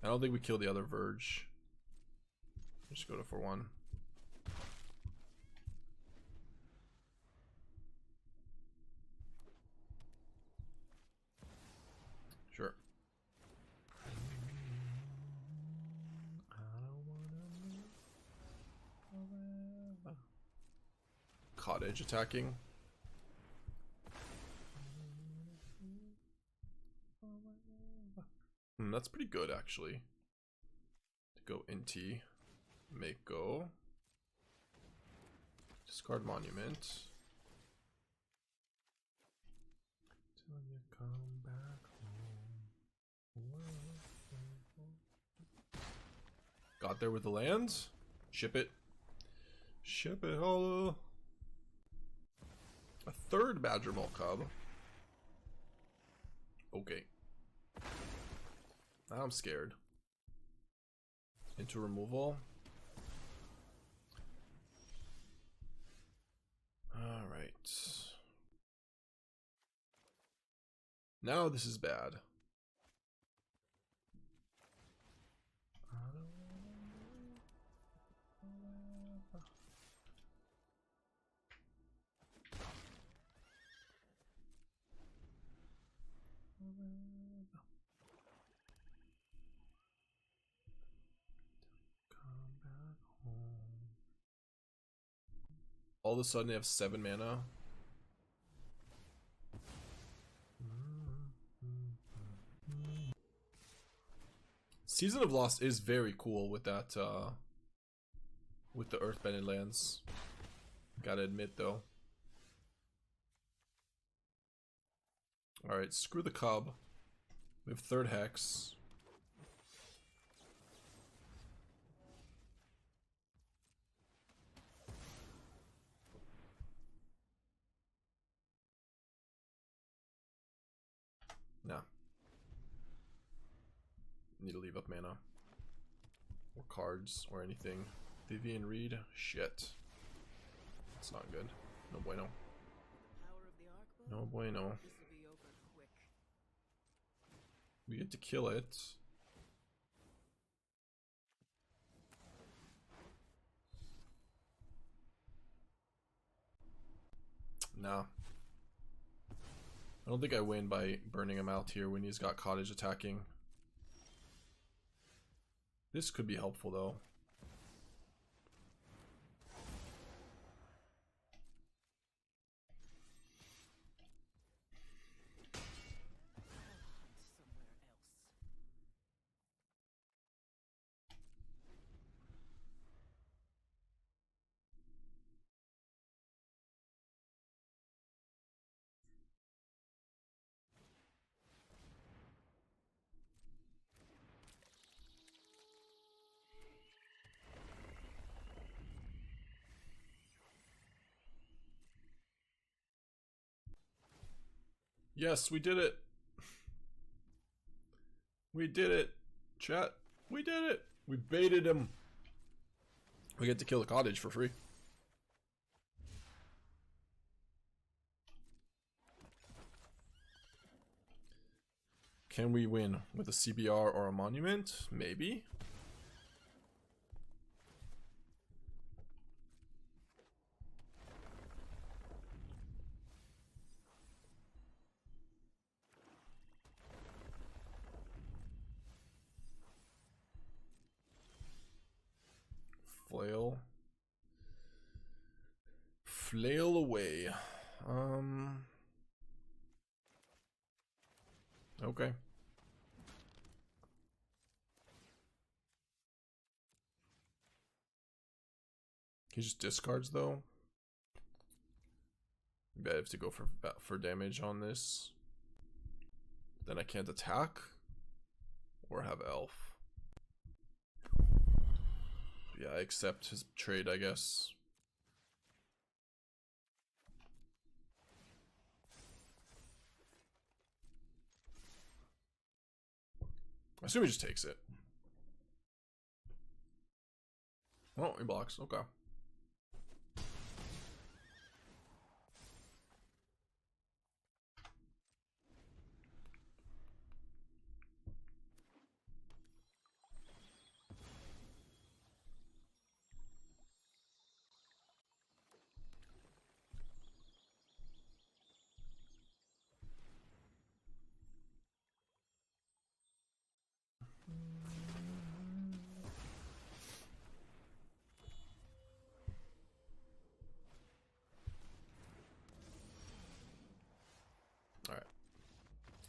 I don't think we kill the other Verge. Just go to for 1. Sure. Cottage attacking. That's pretty good actually. To go Inti, Mako, discard Monument. Till you come back home. Got there with the lands. Ship it. Ship it, hello. A third Badger Mole Cub. Okay. Now I'm scared. Into removal. Alright. Now this is bad. all of a sudden they have 7 mana. Season of Lost is very cool with that, with the Earthbended lands. Gotta admit, though. Alright, screw the Cub. We have 3rd Hex. Nah. Need to leave up mana. Or cards, or anything. Vivian Reed? Shit. That's not good. No bueno. No bueno. We get to kill it. Nah. I don't think I win by burning him out here when he's got Cottage attacking. This could be helpful though. Yes, we did it. We did it. Chat. We did it. We baited him. We get to kill the Cottage for free. Can we win with a CBR or a Monument? Maybe. Flail. Flail away. Okay. He just discards though. Maybe I have to go for damage on this. Then I can't attack or have elf. Yeah, I accept his trade, I guess. I assume he just takes it. Oh, he blocks. Okay.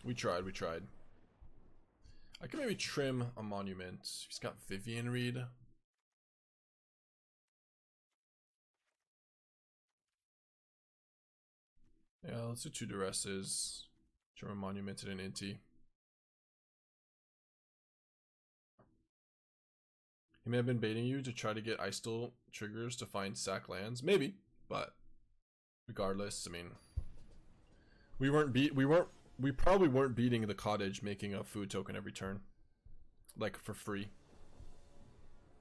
We tried. I can maybe trim a Monument. He's got Vivian Reed. Yeah, let's do 2 Duresses. Trim a Monument and an Inti. He may have been baiting you to try to get Istal triggers to find sack lands. Maybe, but regardless, I mean, we probably weren't beating the Cottage making a food token every turn. Like for free.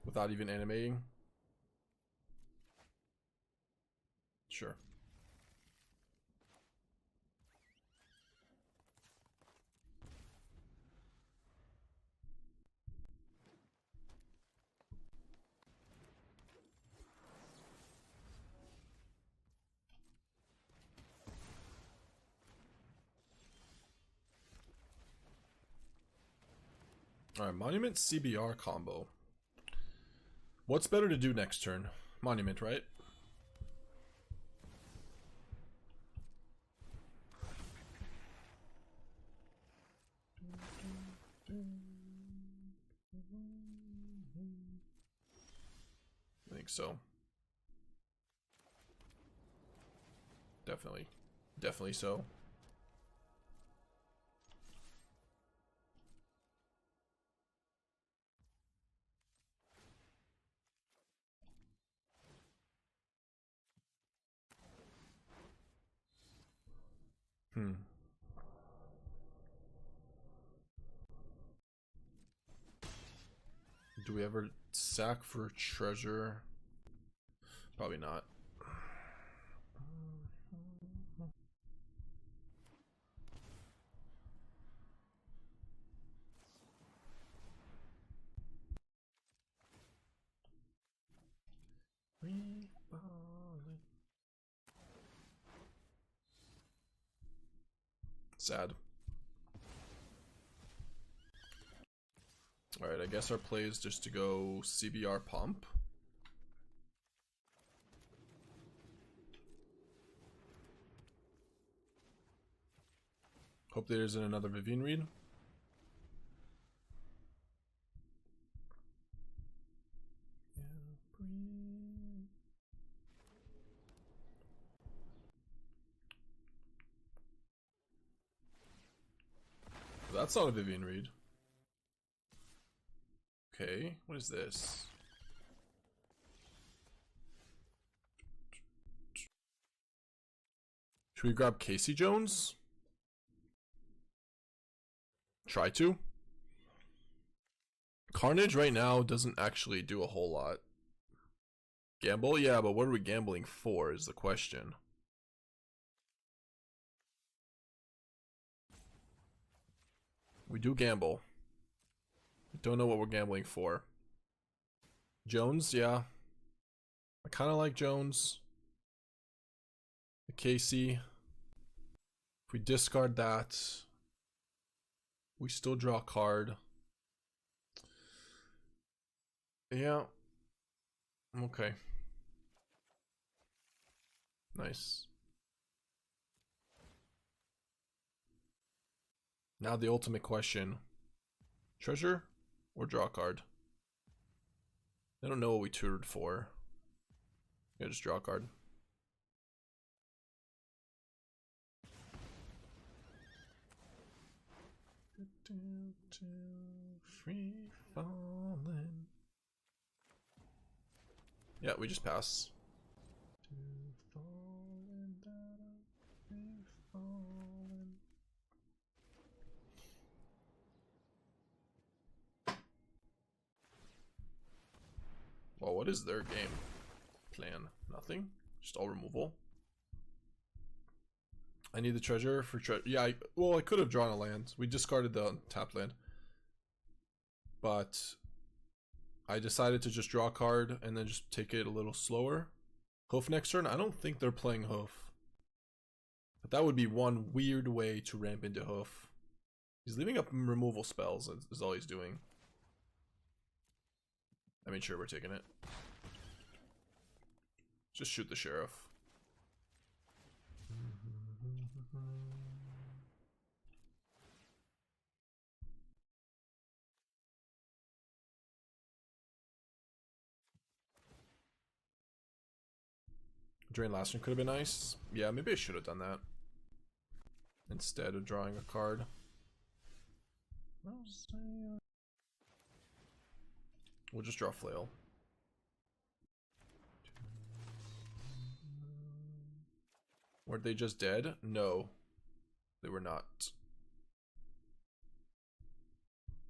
Without even animating. Sure. Alright, Monument CBR combo. What's better to do next turn? Monument, right? think so. Definitely so. Do we ever sack for treasure? Probably not. Sad. Alright, I guess our play is just to go CBR pump. Hope there isn't another Vivian read. That's not a Vivian read. Okay, what is this? Should we grab Casey Jones? Try to. Carnage right now doesn't actually do a whole lot. Gamble? Yeah, but what are we gambling for is the question. We do gamble. Don't know what we're gambling for. Jones, yeah. I kind of like Jones. The Casey. If we discard that, we still draw a card. Yeah. Okay. Nice. Now the ultimate question. Treasure or draw a card? I don't know what we tutored for. Yeah, just draw a card. Free falling. Yeah, we just pass. Well, what is their game plan? Nothing. Just all removal. I need the treasure for treasure. Yeah, well, I could have drawn a land. We discarded the tap land. But I decided to just draw a card and then just take it a little slower. Hoof next turn? I don't think they're playing Hoof. But that would be one weird way to ramp into Hoof. He's leaving up removal spells is all he's doing. I mean, sure, we're taking it. Just shoot the sheriff. Drain last turn could have been nice. Yeah, maybe I should have done that instead of drawing a card. We'll just draw Flail. Were they just dead? No, they were not.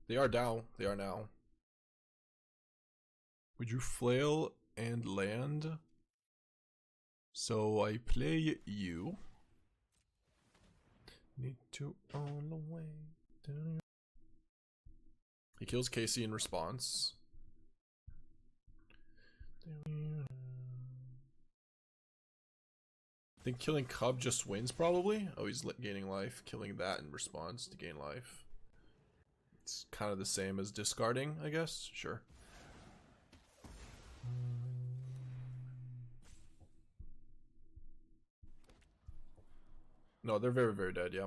They are down. They are now. We drew Flail and land. So I play you. Need to own the way. He kills Casey in response. I think killing Cub just wins probably. Oh, he's gaining life. Killing that in response to gain life. It's kind of the same as discarding, I guess. Sure. No, they're very, very dead, yeah.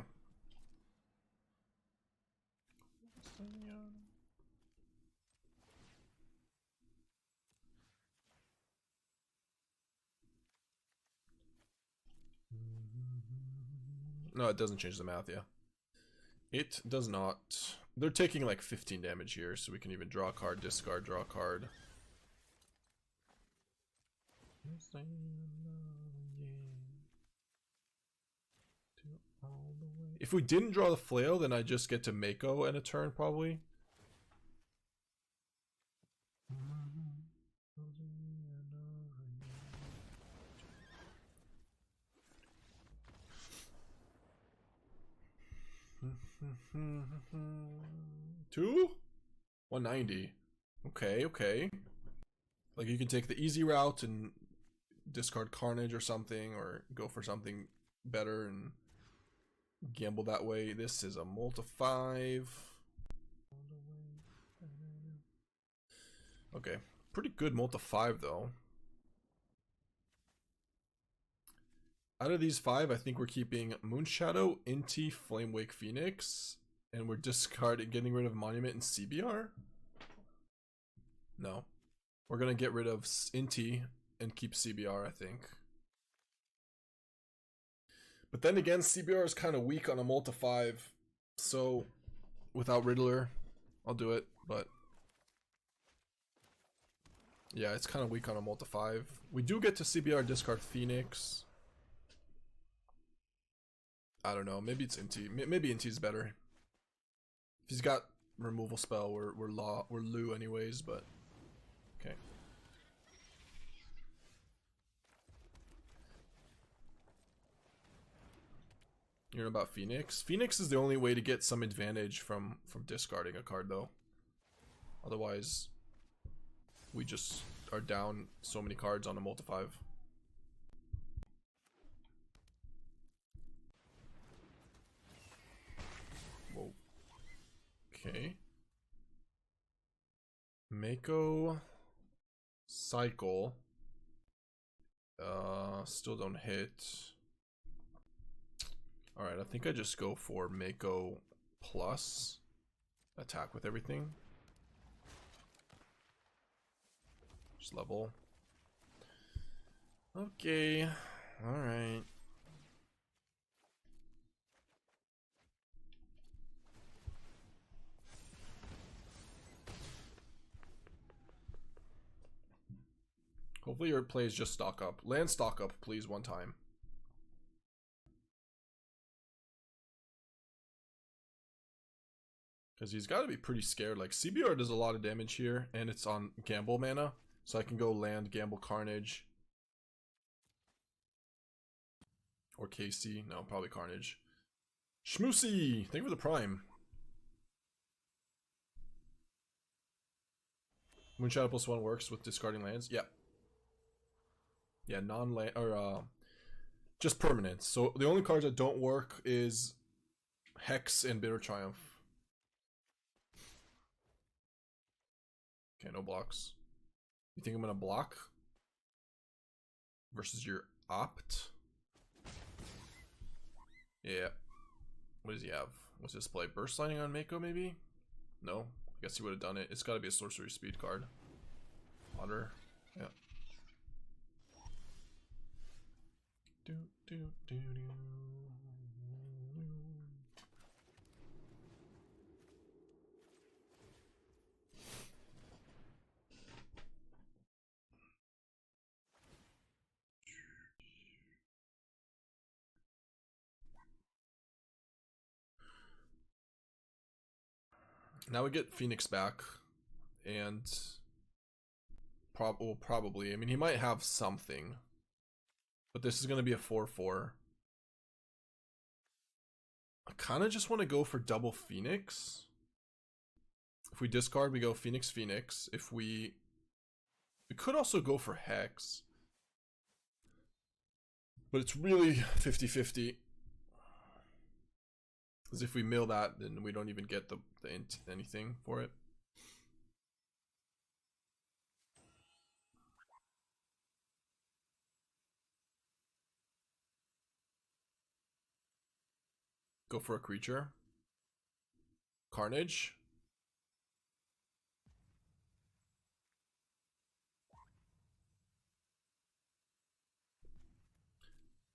No, it doesn't change the math, yeah. It does not. They're taking like 15 damage here, so we can even draw a card, discard, draw a card. If we didn't draw the flail, then I just get to Mako in a turn, probably. Two? 190. Okay, okay. Like you can take the easy route and discard Carnage or something, or go for something better and gamble that way. This is a multi-5. Okay, pretty good multi-5 though. Out of these 5, I think we're keeping Moonshadow, Inti, Flamewake Phoenix, and we're discarding, getting rid of Monument and CBR. No, we're gonna get rid of Inti and keep CBR, I think. But then again, CBR is kind of weak on a multi-5, so without Riddler, I'll do it, but yeah, it's kind of weak on a multi-5. We do get to CBR discard Phoenix. I don't know, maybe it's Inti. Maybe Inti's better. If he's got removal spell, we're Lu anyways, but okay. You know about Phoenix? Phoenix is the only way to get some advantage from discarding a card though. Otherwise, we just are down so many cards on a multi-5. Whoa. Okay. Mako cycle. Still don't hit. Alright, I think I just go for Mako plus attack with everything. Just level. Okay. Alright. Hopefully your plays just stock up. Land stock up, please, one time. Because he's got to be pretty scared. Like, CBR does a lot of damage here, and it's on gamble mana. So I can go land, gamble Carnage. Or KC. No, probably Carnage. Schmoosey! Thank you for the prime. Moonshadow +1 works with discarding lands? Yeah. Yeah, non-land, or just permanents. So the only cards that don't work is Hex and Bitter Triumph. Okay, no blocks. You think I'm gonna block? Versus your opt? Yeah. What does he have? What's his play? Burst Lightning on Mako, maybe? No. I guess he would have done it. It's gotta be a sorcery speed card. Otter. Yeah. Do, do, do, do. Now we get Phoenix back, and probably, I mean, he might have something, but this is going to be a 4/4. I kind of just want to go for double Phoenix. If we discard, we go Phoenix, Phoenix. If we could also go for Hex, but it's really 50-50. Because if we mill that, then we don't even get the anything for it. Go for a creature. Carnage.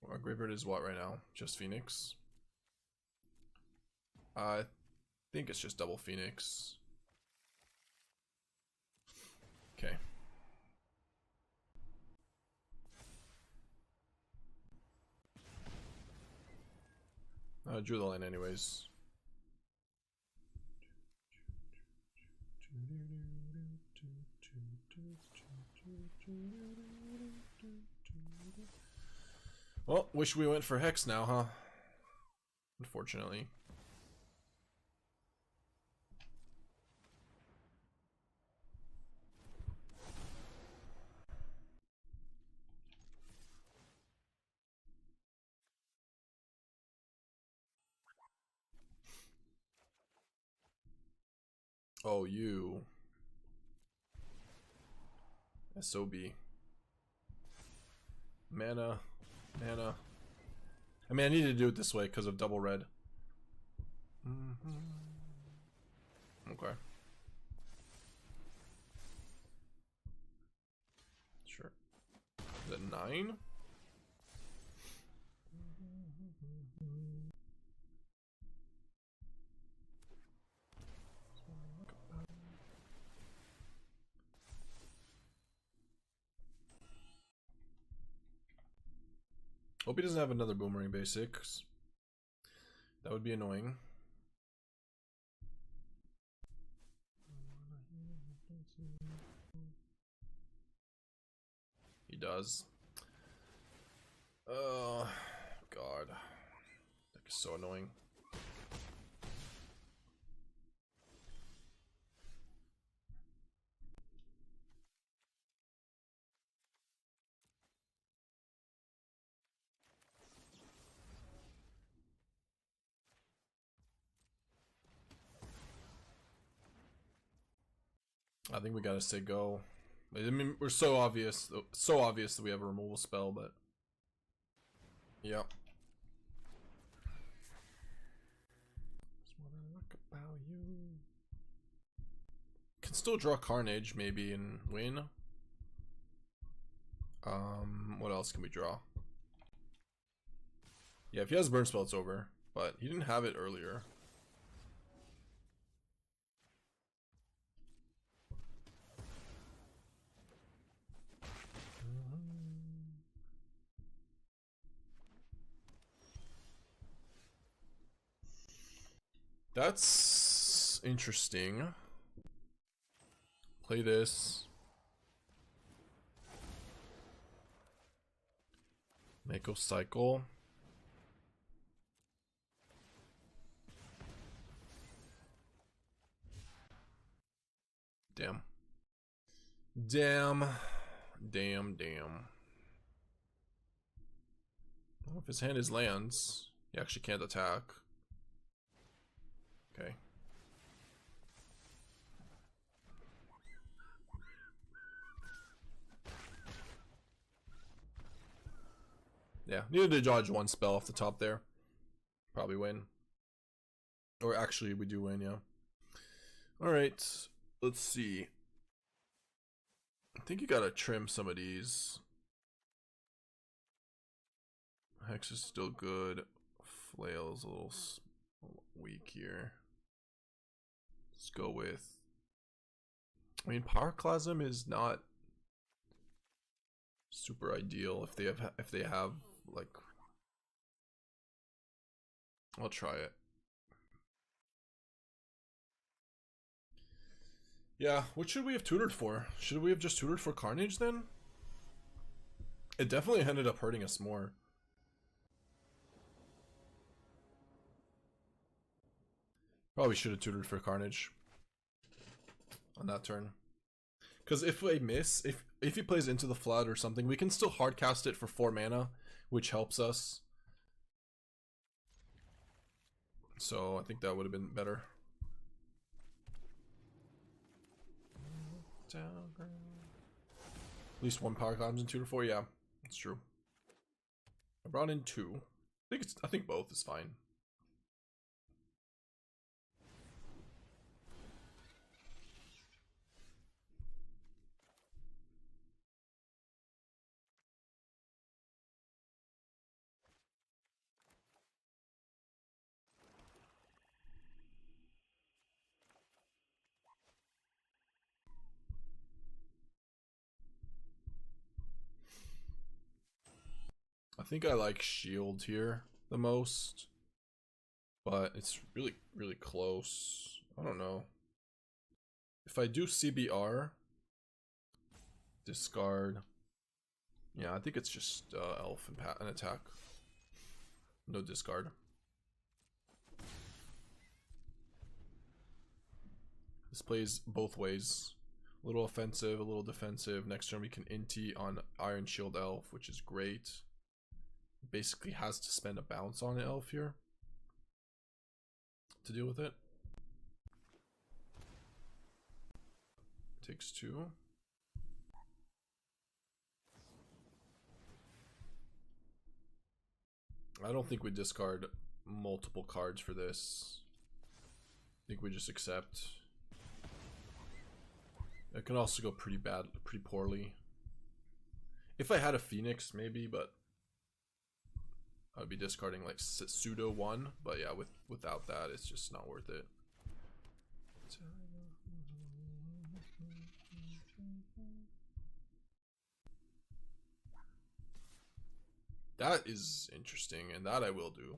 Our graveyard is what right now? Just Phoenix. I think it's just double Phoenix. Okay. I drew the line anyways. Well, wish we went for Hex now, huh? Unfortunately. Oh, you. SOB. Mana. Mana. I mean, I need to do it this way because of double red. Okay. Sure. Is that 9? Hope he doesn't have another boomerang basics. That would be annoying. He does. Oh, God. That is so annoying. I think we gotta say go. I mean, we're so obvious that we have a removal spell, but yeah. Can still draw Carnage maybe and win. What else can we draw? Yeah, if he has burn spell, it's over, but he didn't have it earlier. That's interesting. Play this. Mako cycle. Damn. Damn. Damn, damn. Well, if his hand is lands, he actually can't attack. Okay. Yeah, needed to dodge one spell off the top there. Probably win. Or actually, we do win, yeah. Alright, let's see. I think you gotta trim some of these. Hex is still good. Flail is a little weak here. Let's go with. I mean, Pyroclasm is not super ideal if they have like. I'll try it. Yeah, what should we have tutored for? Should we have just tutored for Carnage then? It definitely ended up hurting us more. Probably should have tutored for Carnage on that turn. Because if we miss, if he plays into the flood or something, we can still hardcast it for 4 mana, which helps us. So I think that would have been better. At least one Pyroclasm in 2 to 4, yeah, that's true. I brought in 2. I think both is fine. I think I like shield here the most, but it's really, really close. I don't know. If I do CBR, discard. Yeah, I think it's just elf and attack. No discard. This plays both ways. A little offensive, a little defensive. Next turn we can Inti on Iron Shield Elf, which is great. Basically has to spend a bounce on an elf here to deal with it. Takes 2. I don't think we discard multiple cards for this. I think we just accept. It can also go pretty bad, pretty poorly. If I had a Phoenix, maybe, but I'd be discarding like pseudo 1. But yeah, without that, it's just not worth it. That is interesting, and that I will do.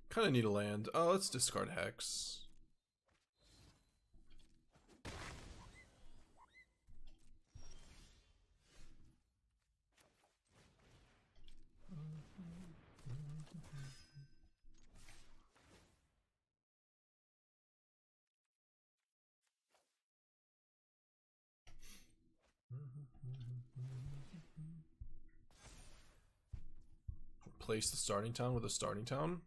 Kind of need a land. Oh, let's discard Hex. Replace the starting town with a starting town.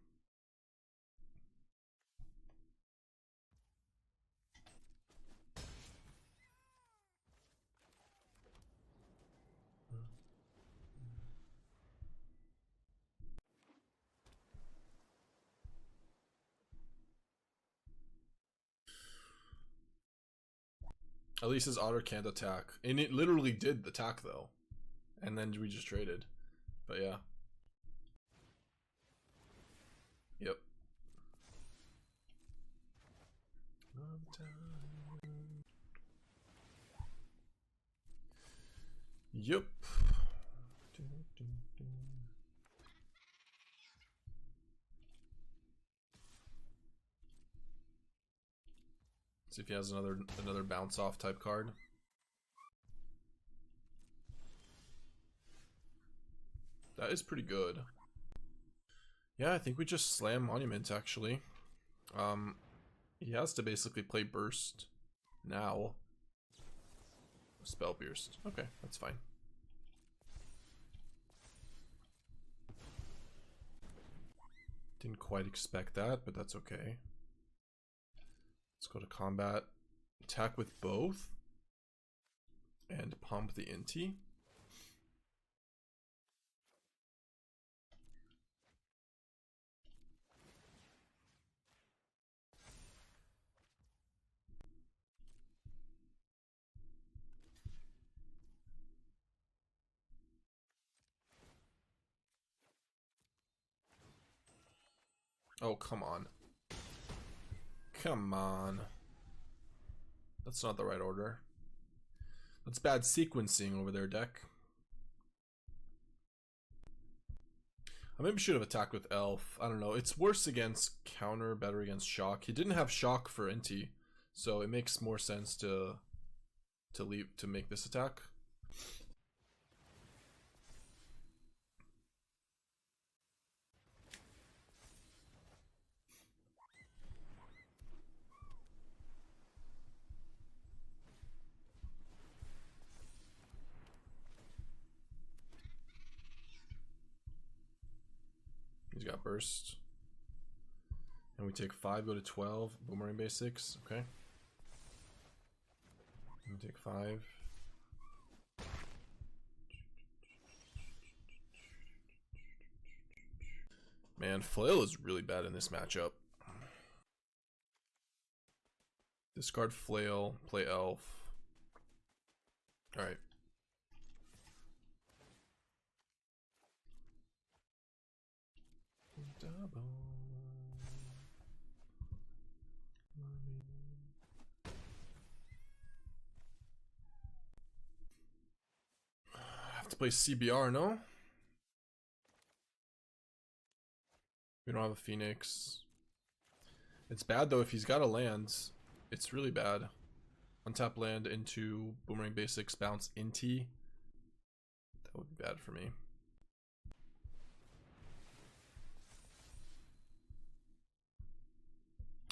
At least his otter can't attack. And it literally did attack though. And then we just traded. But yeah. Yep. Yep. See if he has another bounce off type card. That is pretty good. Yeah, I think we just slam Monument actually. He has to basically play Burst now. Spell Burst. Okay, that's fine. Didn't quite expect that, but that's okay. Let's go to combat. Attack with both. And pump the Inti. Oh, come on. Come on. That's not the right order. That's bad sequencing over there, deck. I maybe should have attacked with Elf. I don't know. It's worse against counter, better against shock. He didn't have shock for Inti, so it makes more sense to make this attack. He's got burst. And we take 5, go to 12. Boomerang basics. Okay. We take 5. Man, Flail is really bad in this matchup. Discard Flail, play Elf. Alright. play CBR, no? We don't have a Phoenix. It's bad though if he's got a land. It's really bad. Untap land into Boomerang Basics, bounce Inti. That would be bad for me.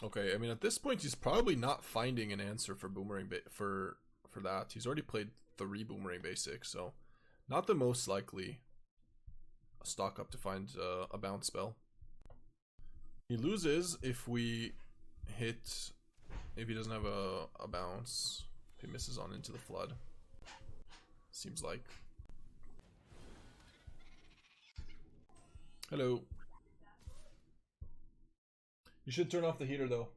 Okay, I mean at this point he's probably not finding an answer for Boomerang for that. He's already played 3 Boomerang Basics, so not the most likely stock up to find a bounce spell. He loses if we hit, if he doesn't have a bounce, if he misses on Into the Flood. Seems like. Hello. You should turn off the heater though.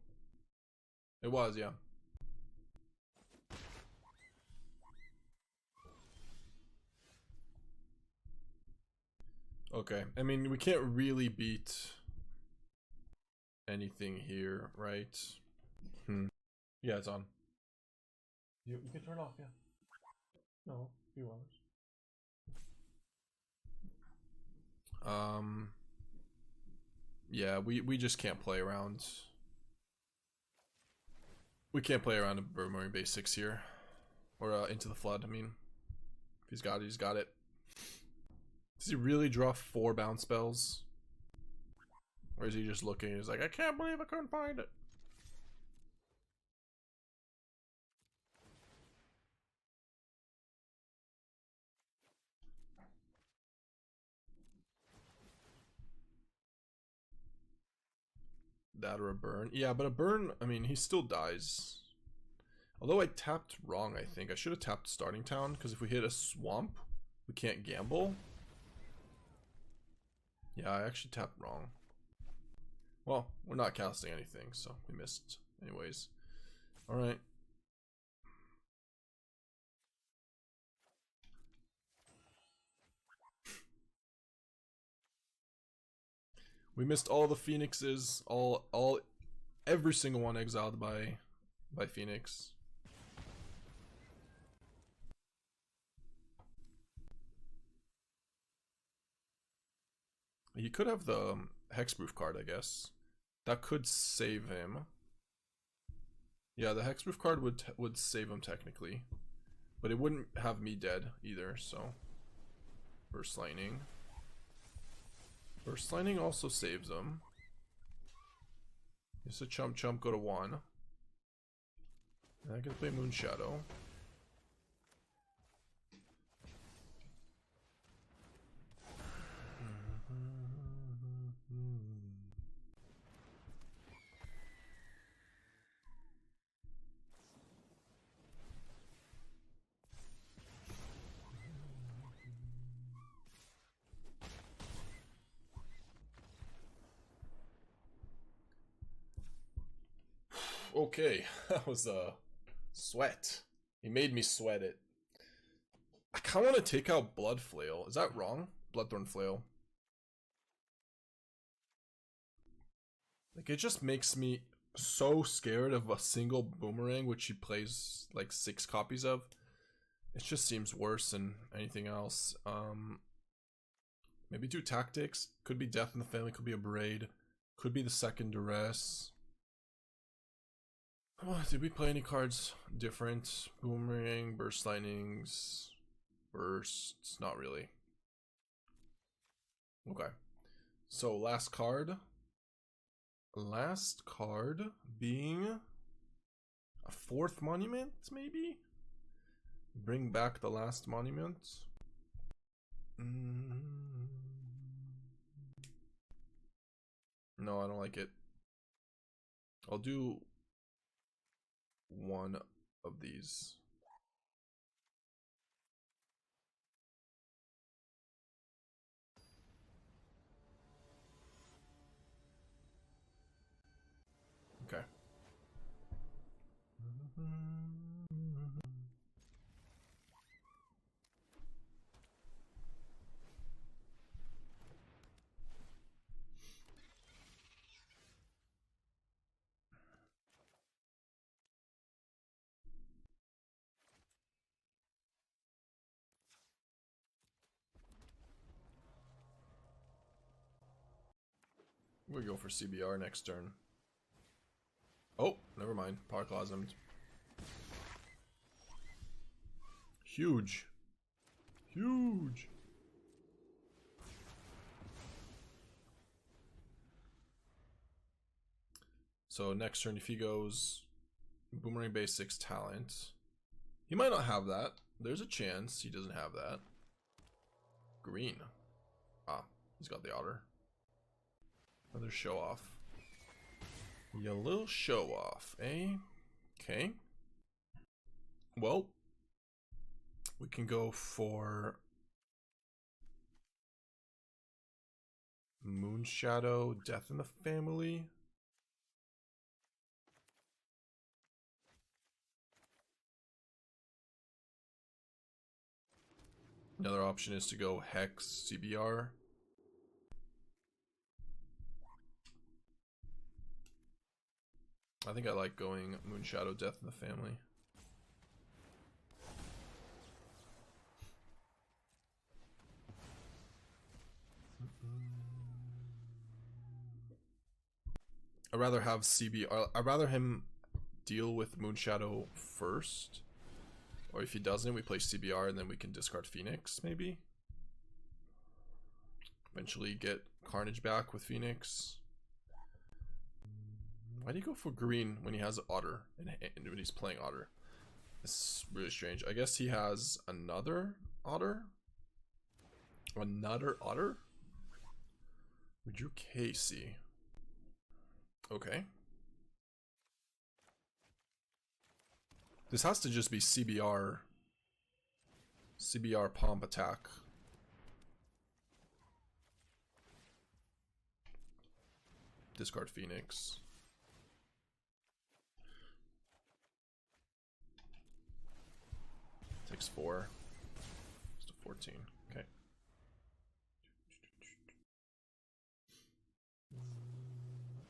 It was, yeah. Okay, I mean, we can't really beat anything here, right? Yeah, it's on. You can turn it off, yeah. No, few hours. Yeah, we just can't play around. We can't play around in Boomerang Basics here. Or Into the Flood, I mean. If he's got it, he's got it. Does he really draw 4 bounce spells? Or is he just looking, he's like, I can't believe I couldn't find it. That or a burn. Yeah, but a burn, I mean, he still dies. Although I tapped wrong, I think. I should have tapped Starting Town, because if we hit a swamp, we can't gamble. Yeah, I actually tapped wrong. Well, we're not casting anything, so we missed anyways. Alright. We missed all the Phoenixes, every single one exiled by Phoenix. He could have the Hexproof card, I guess. That could save him. Yeah, the Hexproof card would save him technically, but it wouldn't have me dead either. So, Burst Lightning. Burst Lightning also saves him. It's a chump chump, go to 1. And I can play Moonshadow. Okay, that was a sweat. He made me sweat it. I kind of want to take out Blood Flail. Is that wrong? Bloodthorn Flail. Like, it just makes me so scared of a single boomerang, which he plays like 6 copies of. It just seems worse than anything else. Maybe 2 tactics. Could be Death in the Family, could be Abrade. Could be the second Duress. Oh, did we play any cards different? Boomerang, Burst Lightnings, Bursts, not really. Okay. So last card. Last card being a 4th monument, maybe? Bring back the last monument. No, I don't like it. I'll do 1 of these. Okay. We go for CBR next turn. Oh, never mind. Pyroclasm. Huge. Huge. So next turn, if he goes Boomerang Basics Talent, he might not have that. There's a chance he doesn't have that. Green. Ah, he's got the Otter. Another show off. Yeah, little show off, eh? Okay. Well, we can go for Moonshadow, Death in the Family. Another option is to go Hex, CBR. I think I like going Moonshadow, Death in the Family. I'd rather have CBR. I'd rather him deal with Moonshadow first. Or if he doesn't, we play CBR and then we can discard Phoenix, maybe. Eventually get Carnage back with Phoenix. Why do you go for green when he has Otter and when he's playing Otter? It's really strange. I guess he has another Otter? Another Otter? We drew Casey. Okay. This has to just be CBR. CBR Pomp Attack. Discard Phoenix. Takes 4. Just a 14. Okay.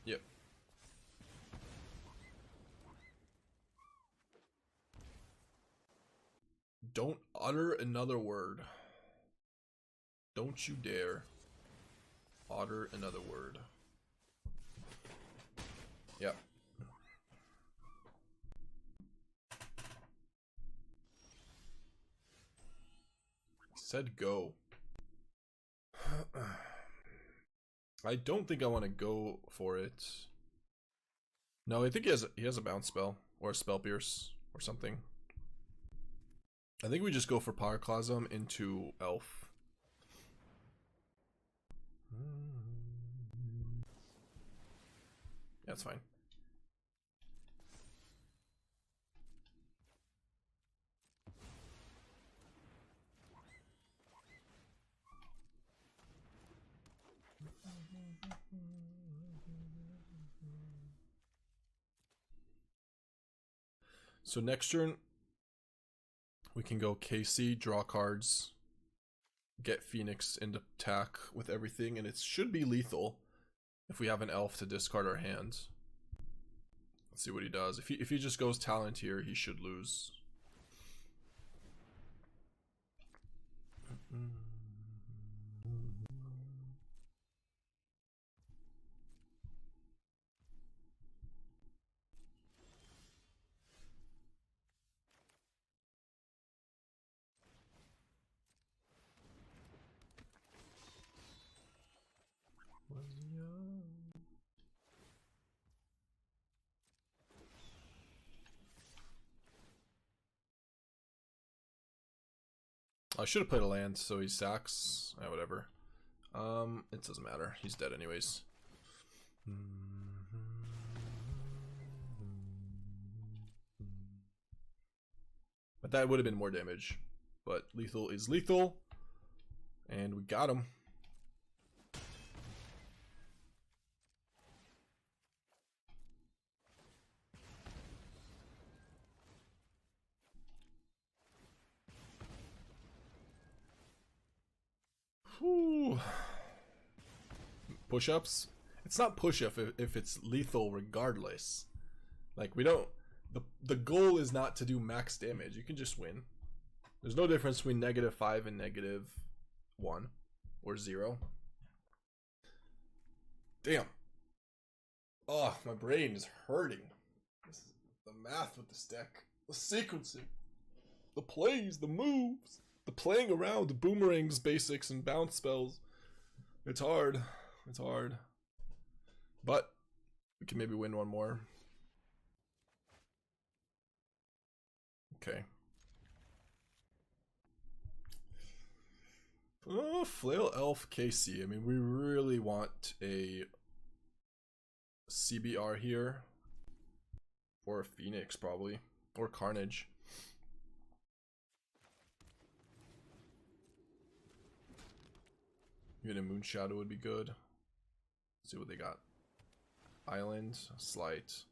Yep. Don't utter another word. Don't you dare utter another word. Yep. Said go. I don't think I want to go for it. No, I think he has a bounce spell or a spell pierce or something. I think we just go for Pyroclasm into Elf. Yeah, that's fine. So next turn, we can go KC, draw cards, get Phoenix into attack with everything, and it should be lethal if we have an elf to discard our hands. Let's see what he does. If he just goes talent here, he should lose. I should have played a land, so he sacks. Whatever. It doesn't matter. He's dead anyways. But that would have been more damage. But lethal is lethal. And we got him. Push-ups? It's not push-up if it's lethal regardless. Like, we don't... The goal is not to do max damage. You can just win. There's no difference between -5 and -1 or 0. Damn. Oh, my brain is hurting. This is the math with this deck. The sequencing. The plays, the moves. The playing around, the boomerangs, basics, and bounce spells. It's hard. It's hard. But we can maybe win one more. Okay. Oh, Flail Elf KC. I mean, we really want a CBR here. Or a Phoenix, probably. Or Carnage. Even a Moonshadow would be good. Let's see what they got. Island, Slight. This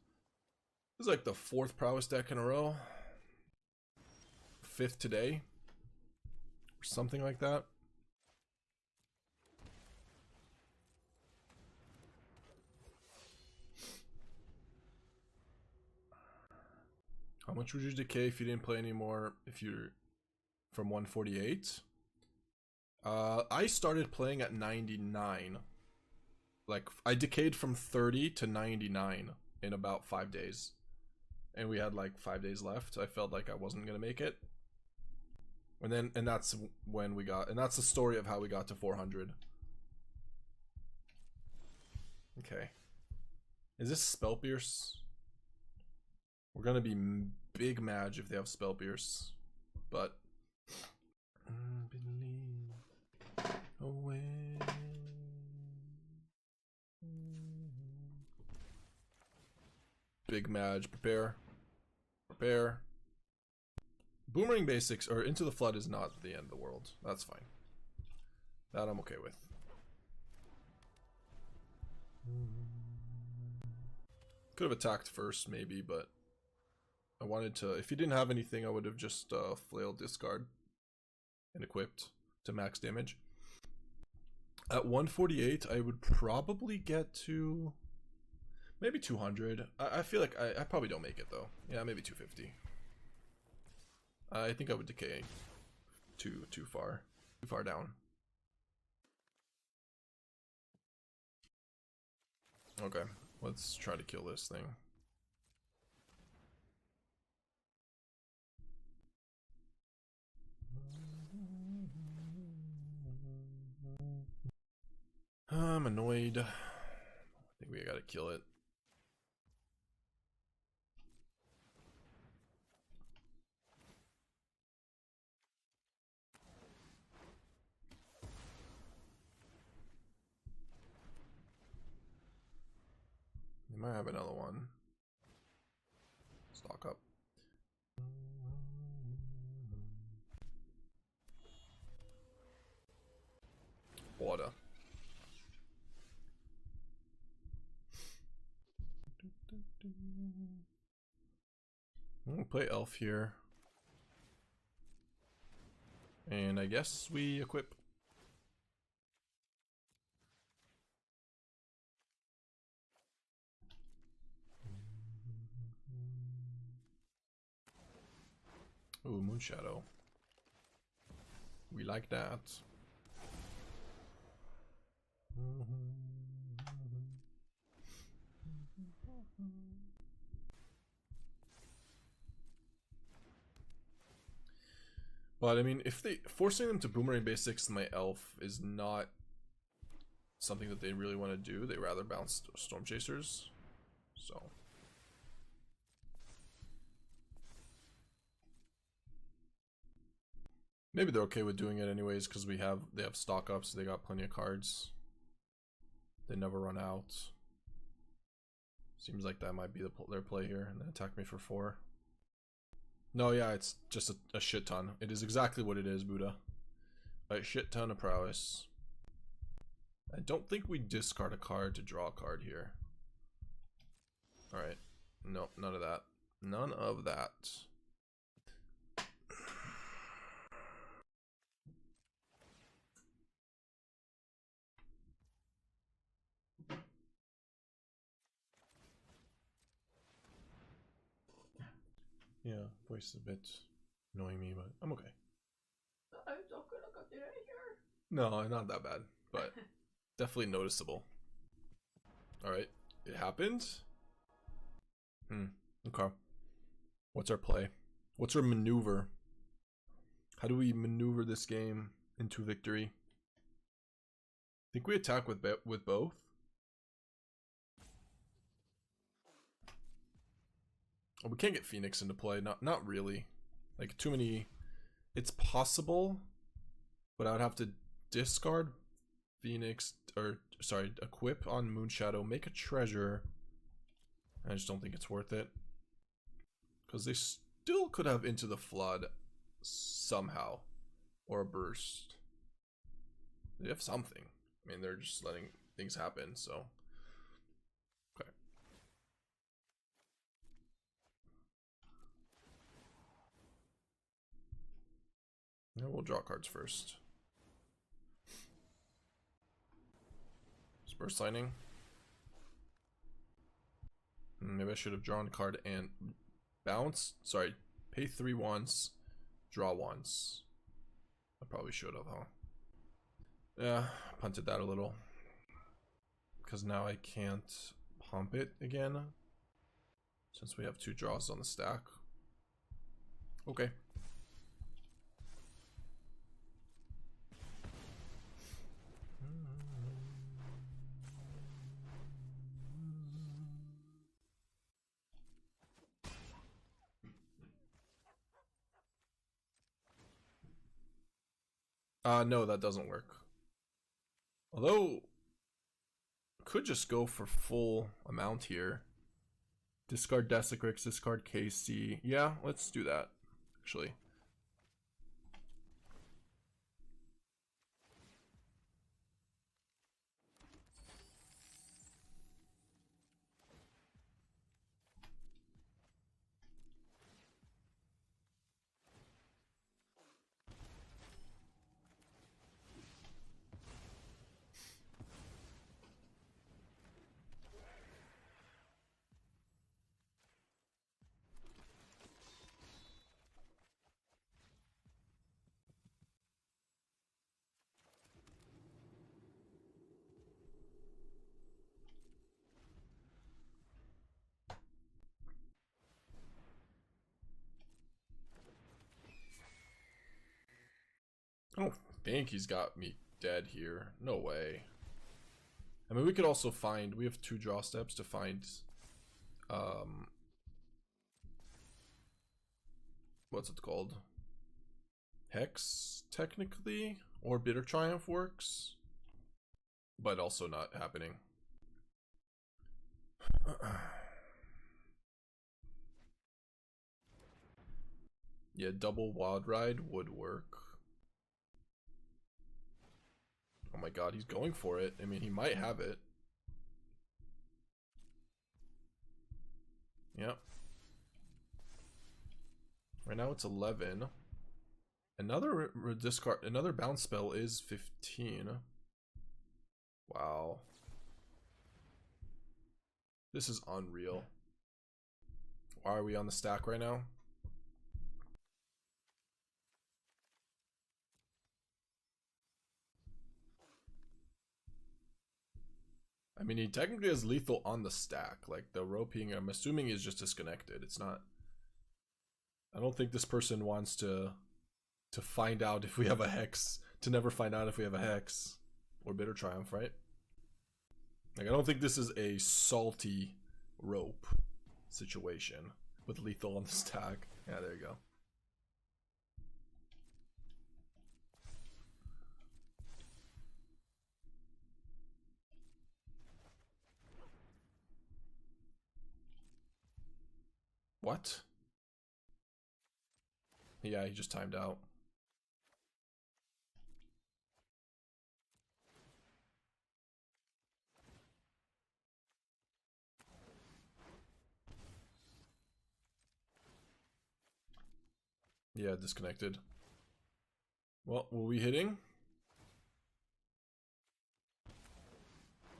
is like the 4th prowess deck in a row. 5th today. Or something like that. How much would you decay if you didn't play anymore? If you're from 148? I started playing at 99. Like, I decayed from 30 to 99 in about 5 days. And we had like 5 days left. I felt like I wasn't gonna make it. And that's when we got, and that's the story of how we got to 400. Okay. Is this Spell Pierce? We're gonna be big mad if they have Spell Pierce. But away. Big Mage, prepare. Prepare. Boomerang basics or Into the Flood is not the end of the world. That's fine. That I'm okay with. Could have attacked first maybe, but I wanted to, if he didn't have anything, I would have just flailed discard and equipped to max damage. At 148, I would probably get to maybe 200. I feel like I probably don't make it though. Yeah, maybe 250. I think I would decay too far down. Okay, let's try to kill this thing. I'm annoyed. I think we gotta kill it. They might have another one. Stock up. Water. I'm gonna play Elf here. And I guess we equip. Ooh, Moonshadow. We like that. But I mean, if they forcing them to boomerang basics my elf is not something that they really want to do. They rather bounce Storm Chasers. So maybe they're okay with doing it anyways because they have stock up, so they got plenty of cards. They never run out. Seems like that might be their play here, and then attack me for 4. No, yeah, it's just a shit ton. It is exactly what it is, Buddha. A shit ton of prowess. I don't think we discard a card to draw a card here. Alright. Nope, none of that. None of that. Yeah, voice is a bit annoying me, but I'm okay. No, not that bad, but definitely noticeable. Alright, it happened? Okay. What's our play? What's our maneuver? How do we maneuver this game into victory? I think we attack with both. Oh, we can't get Phoenix into play. Not really. Like, too many. It's possible, but I would have to discard Phoenix, or sorry, equip on Moonshadow, make a treasure. I just don't think it's worth it, because they still could have Into the Flood somehow, or a burst. They have something. I mean, they're just letting things happen, so. Okay. Yeah, we'll draw cards first. Burst Lightning. Maybe I should have drawn a card and bounce. Sorry, pay 3 once, draw once. I probably should have, huh? Yeah, punted that a little. Because now I can't pump it again, since we have 2 draws on the stack. Okay. No, that doesn't work. Although, could just go for full amount here. Discard Desecrex, discard KC. Yeah, let's do that, actually. I don't think he's got me dead here. No way. I mean, we could also find, we have 2 draw steps to find what's it called? Hex, technically, or Bitter Triumph works, but also not happening. Yeah, double Wild Ride would work. Oh my god, he's going for it. I mean, he might have it. Yep. Right now it's 11. Another discard, another bounce spell is 15. Wow. This is unreal. Why are we on the stack right now? I mean, he technically has lethal on the stack. Like, the roping, I'm assuming, is just disconnected. It's not... I don't think this person wants to find out if we have a Hex. To never find out if we have a Hex. Or Bitter Triumph, right? Like, I don't think this is a salty rope situation with lethal on the stack. Yeah, there you go. What? Yeah, he just timed out. Yeah, disconnected. Well, were we hitting?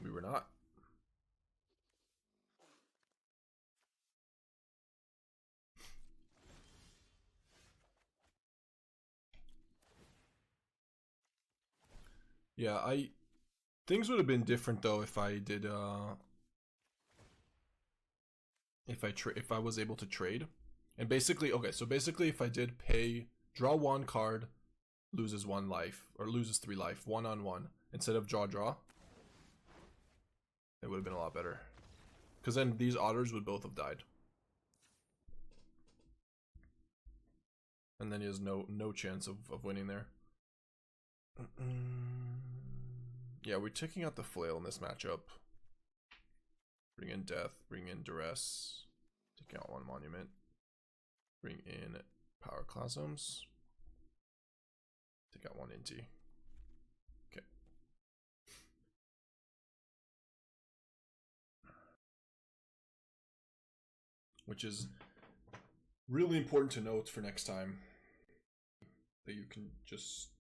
We were not. Yeah, things would have been different though if I did if I was able to trade. And basically, okay, so basically if I did pay, draw 1 card, loses 1 life, or loses 3 life, 1-on-1, instead of draw, it would have been a lot better. Because then these otters would both have died. And then he has no chance of winning there. Yeah, we're taking out the flail in this matchup. Bring in death, bring in duress, take out 1 monument, bring in Pyroclasms, take out 1 Inti. Okay. Which is really important to note for next time. That you can just,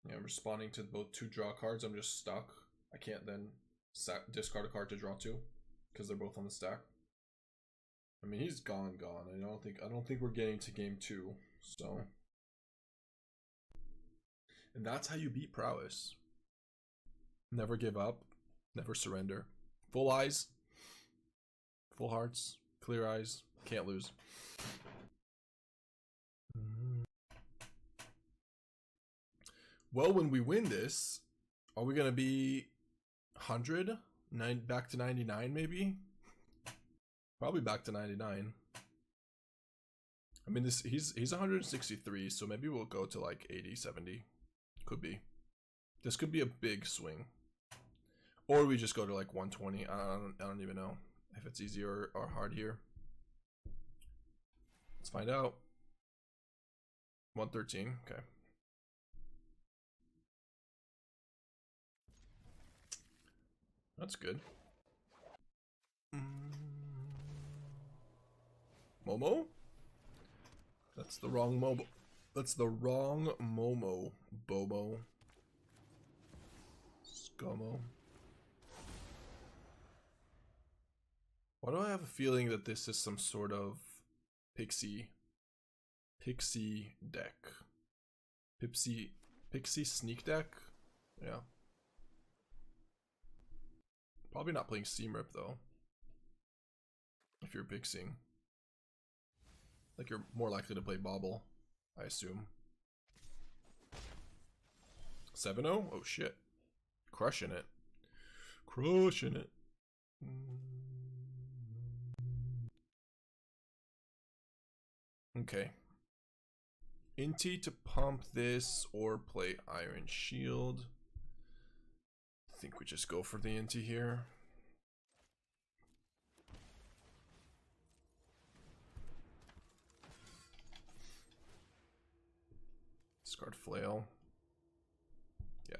you know, responding to both 2 draw cards, I'm just stuck. I can't then discard a card to draw 2 because they're both on the stack. I mean, he's gone. I don't think we're getting to game 2. So, and that's how you beat prowess. Never give up, never surrender. Full eyes, full hearts, clear eyes, can't lose. Well, when we win this, are we gonna be 100? Back to 99 maybe? Probably back to 99. I mean, he's 163, so maybe we'll go to like 80, 70. Could be. This could be a big swing. Or we just go to like 120. I don't even know if it's easy or hard here. Let's find out. 113, okay. That's good. Momo? That's the wrong Momo. That's the wrong Momo. Bobo. Scummo. Why do I have a feeling that this is some sort of pixie deck? Pixie sneak deck? Yeah. Probably not playing Seam Rip though. If you're pixing. Like you're more likely to play Bobble, I assume. 7-0? Oh shit. Crushing it. Crushing it. Okay. Inti to pump this or play Iron Shield. I think we just go for the Inti here. Discard Flail. Yeah.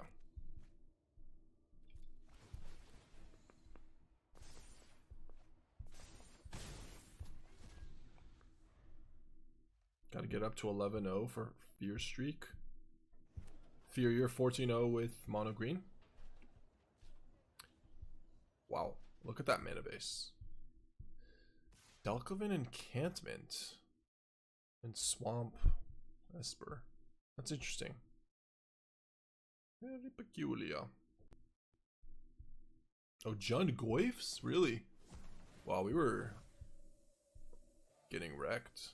Gotta get up to 11-0 for Fear Streak. Fear, you're 14-0 with mono green. Wow, look at that mana base. Delcoven Enchantment. And Swamp Esper. That's interesting. Very peculiar. Oh, Jund Goyfs? Really? Wow, we were getting wrecked.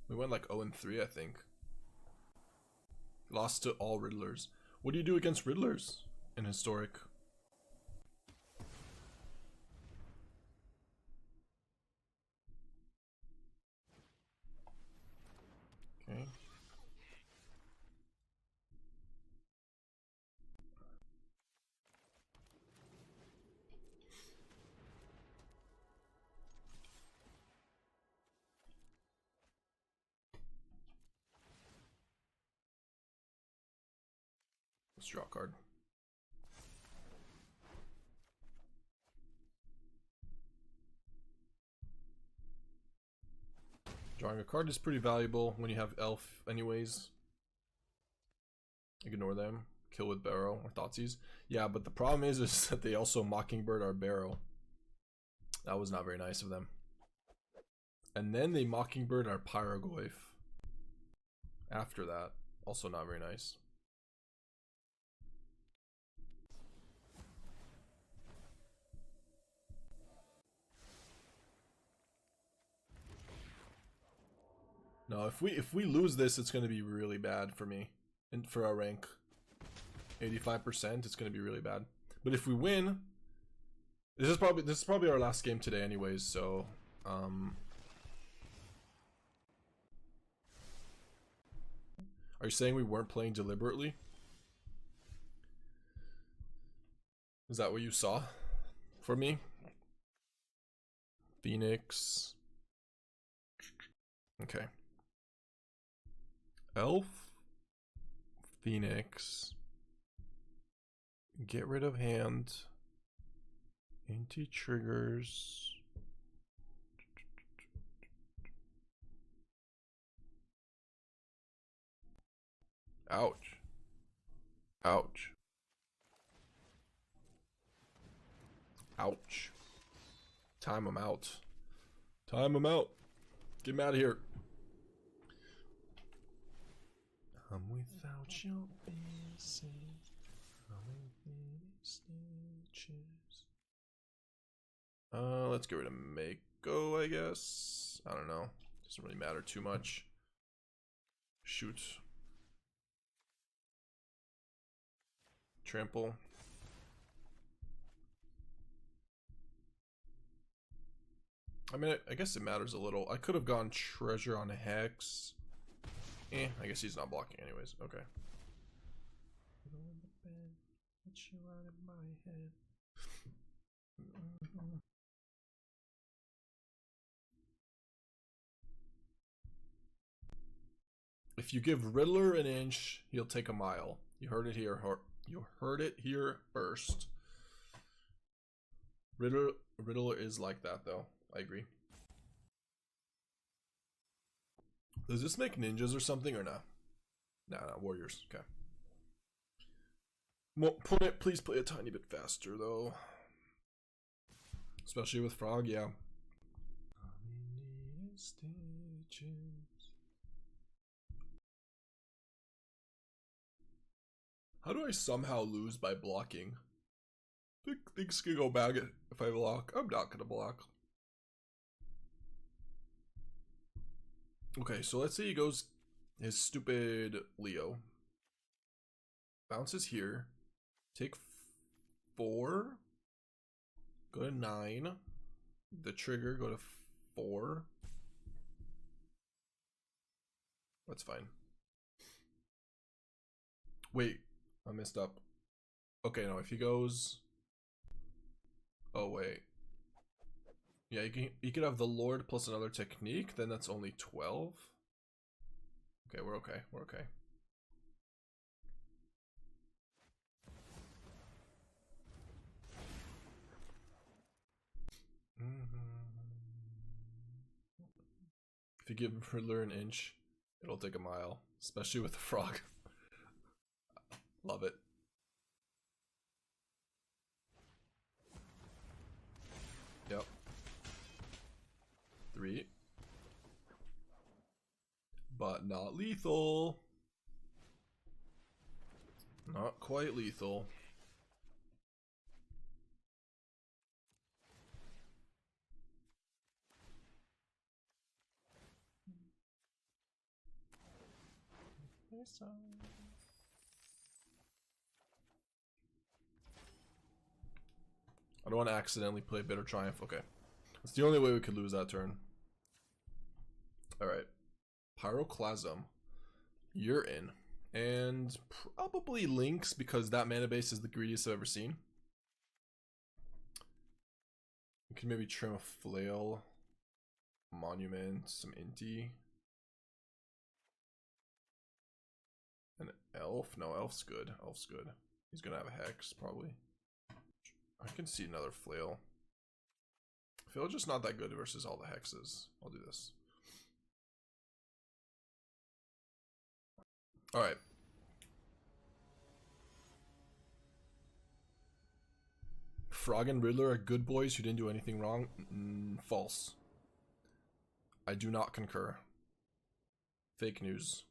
We went like 0-3, I think. Lost to all Riddlers. What do you do against Riddlers in Historic? Okay. Let's draw a card. Drawing a card is pretty valuable when you have Elf anyways. Ignore them. Kill with Barrow or Thoughtseize. Yeah, but the problem is that they also Mockingbird our Barrow. That was not very nice of them. And then they Mockingbird our Pyrogoyf. After that. Also not very nice. No, if we lose this, it's gonna be really bad for me. And for our rank. 85%, it's gonna be really bad. But if we win, this is probably our last game today anyways, so are you saying we weren't playing deliberately? Is that what you saw for me? Phoenix. Okay. Elf. Phoenix. Get rid of hand. Inti triggers. Ouch. Ouch. Ouch. Time him out. Time him out. Get him out of here. I'm without your pieces. Let's get rid of Mako, I guess. I don't know. Doesn't really matter too much. Shoot. Trample. I mean, I guess it matters a little. I could have gone Treasure on Hex. I guess he's not blocking anyways. Okay. If you give Riddler an inch, he'll take a mile. You heard it here. You heard it here first. Riddler is like that, though. I agree. Does this make ninjas or something or no? Nah, warriors. Okay. Please play a tiny bit faster, though. Especially with Frog, yeah. How do I somehow lose by blocking? Things can go bad if I block. I'm not gonna block. Okay, so let's say he goes his stupid Leo. Bounces here. Take 4. Go to 9. The trigger, go to 4. That's fine. Wait, I messed up. Okay, no, if he goes... Oh, wait. Yeah, you could have the Lord plus another technique, then that's only 12. Okay, we're okay. We're okay. If you give Riddler an inch, it'll take a mile, especially with the frog. Love it. Yep. 3. But not lethal. Not quite lethal. I don't want to accidentally play Bitter Triumph. Okay. That's the only way we could lose that turn. Alright. Pyroclasm. You're in. And probably Lynx, because that mana base is the greediest I've ever seen. You can maybe trim a Flail. Monument. Some Inti. An Elf? No, Elf's good. Elf's good. He's gonna have a Hex, probably. I can see another Flail. Flail just not that good versus all the Hexes. I'll do this. Alright. Frog and Riddler are good boys who didn't do anything wrong? False. I do not concur. Fake news.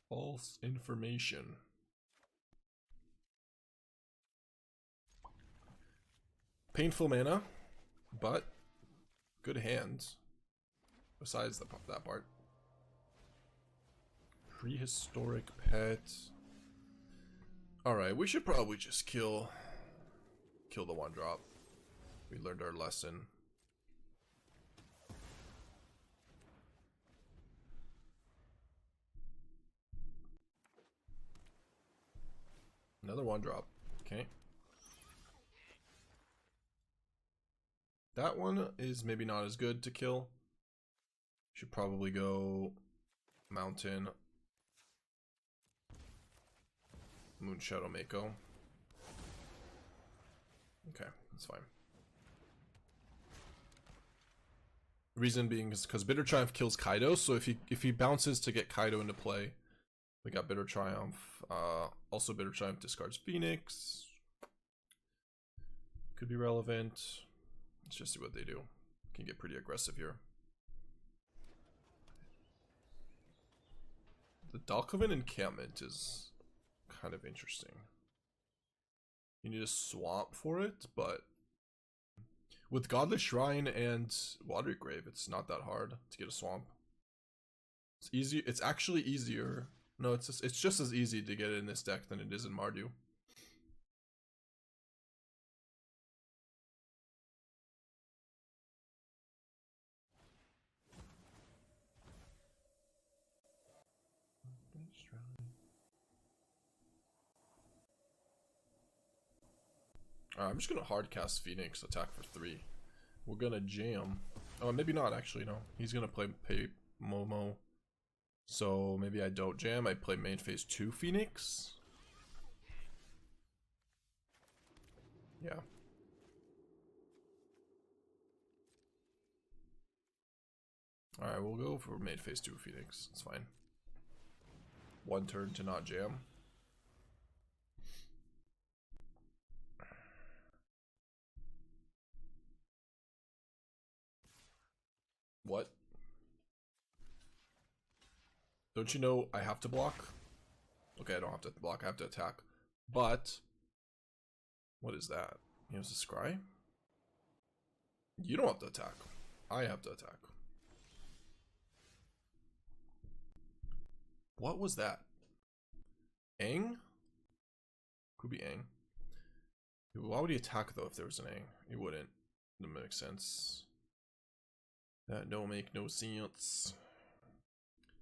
False information. Painful mana, but good hands. besides that part. Prehistoric pet. Alright, we should probably just kill the 1-drop. We learned our lesson. Another 1-drop. Okay. That one is maybe not as good to kill. Should probably go Mountain. Moonshadow Mako. Okay, that's fine. Reason being is because Bitter Triumph kills Kaido, so if he bounces to get Kaido into play, we got Bitter Triumph. Also Bitter Triumph discards Phoenix. Could be relevant. Let's just see what they do. Can get pretty aggressive here. The Dalkovan encampment is kind of interesting. You need a swamp for it, but with Godless Shrine and Watery Grave, it's not that hard to get a swamp. It's easy. It's actually easier. No, it's just as easy to get it in this deck than it is in Mardu. I'm just gonna hard cast Phoenix, attack for 3. We're gonna jam. Oh, maybe not actually. No, he's gonna pay Momo. So maybe I don't jam. I play main phase 2 Phoenix. Yeah. All right, we'll go for main phase 2 Phoenix. It's fine. 1 turn to not jam. What? Don't you know I have to block? Okay, I don't have to block, I have to attack. But what is that? He has a scry? You don't have to attack. I have to attack. What was that? Aang? Could be Aang. Why would he attack though if there was an Aang? He wouldn't. Doesn't make sense. That don't make no sense.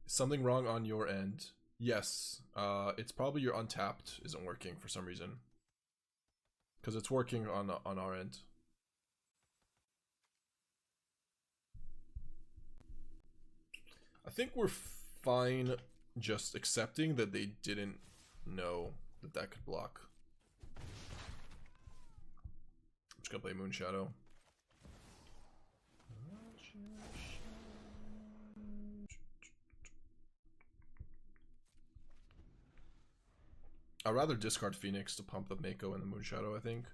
Is something wrong on your end? Yes. It's probably your untapped isn't working for some reason. Because it's working on our end. I think we're fine just accepting that they didn't know that that could block. I'm just gonna play Moonshadow. I'd rather discard Phoenix to pump the Mako and the Moonshadow, I think.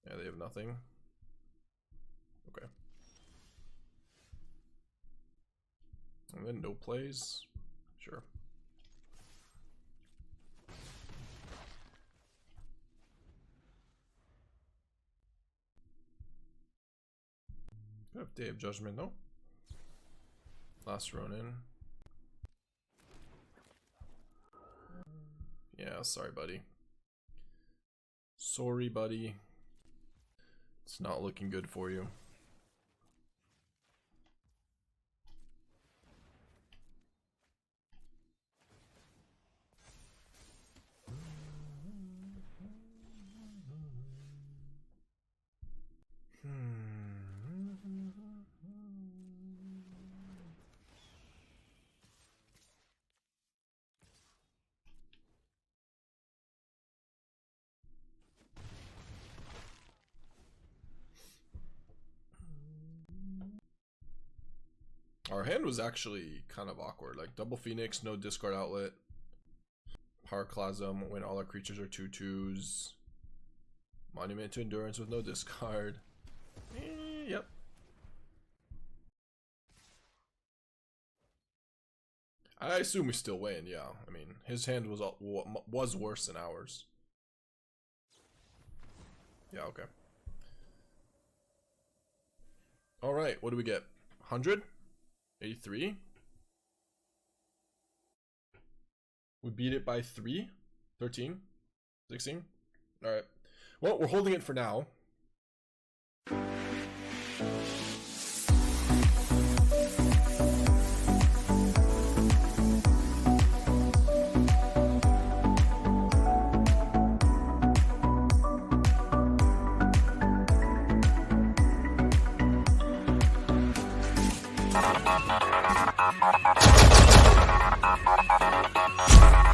Yeah, they have nothing. Okay. And then no plays. Sure. Day of Judgment, no. Last Ronin. Yeah, sorry, buddy. Sorry, buddy. It's not looking good for you. Our hand was actually kind of awkward. Like double Phoenix, no discard outlet. Pyroclasm when all our creatures are 2/2s. Monument to Endurance with no discard. Yep. I assume we still win. Yeah. I mean, his hand was worse than ours. Yeah. Okay. All right. What do we get? 100. 83. We beat it by 3. 13. 16. Alright. Well, we're holding it for now.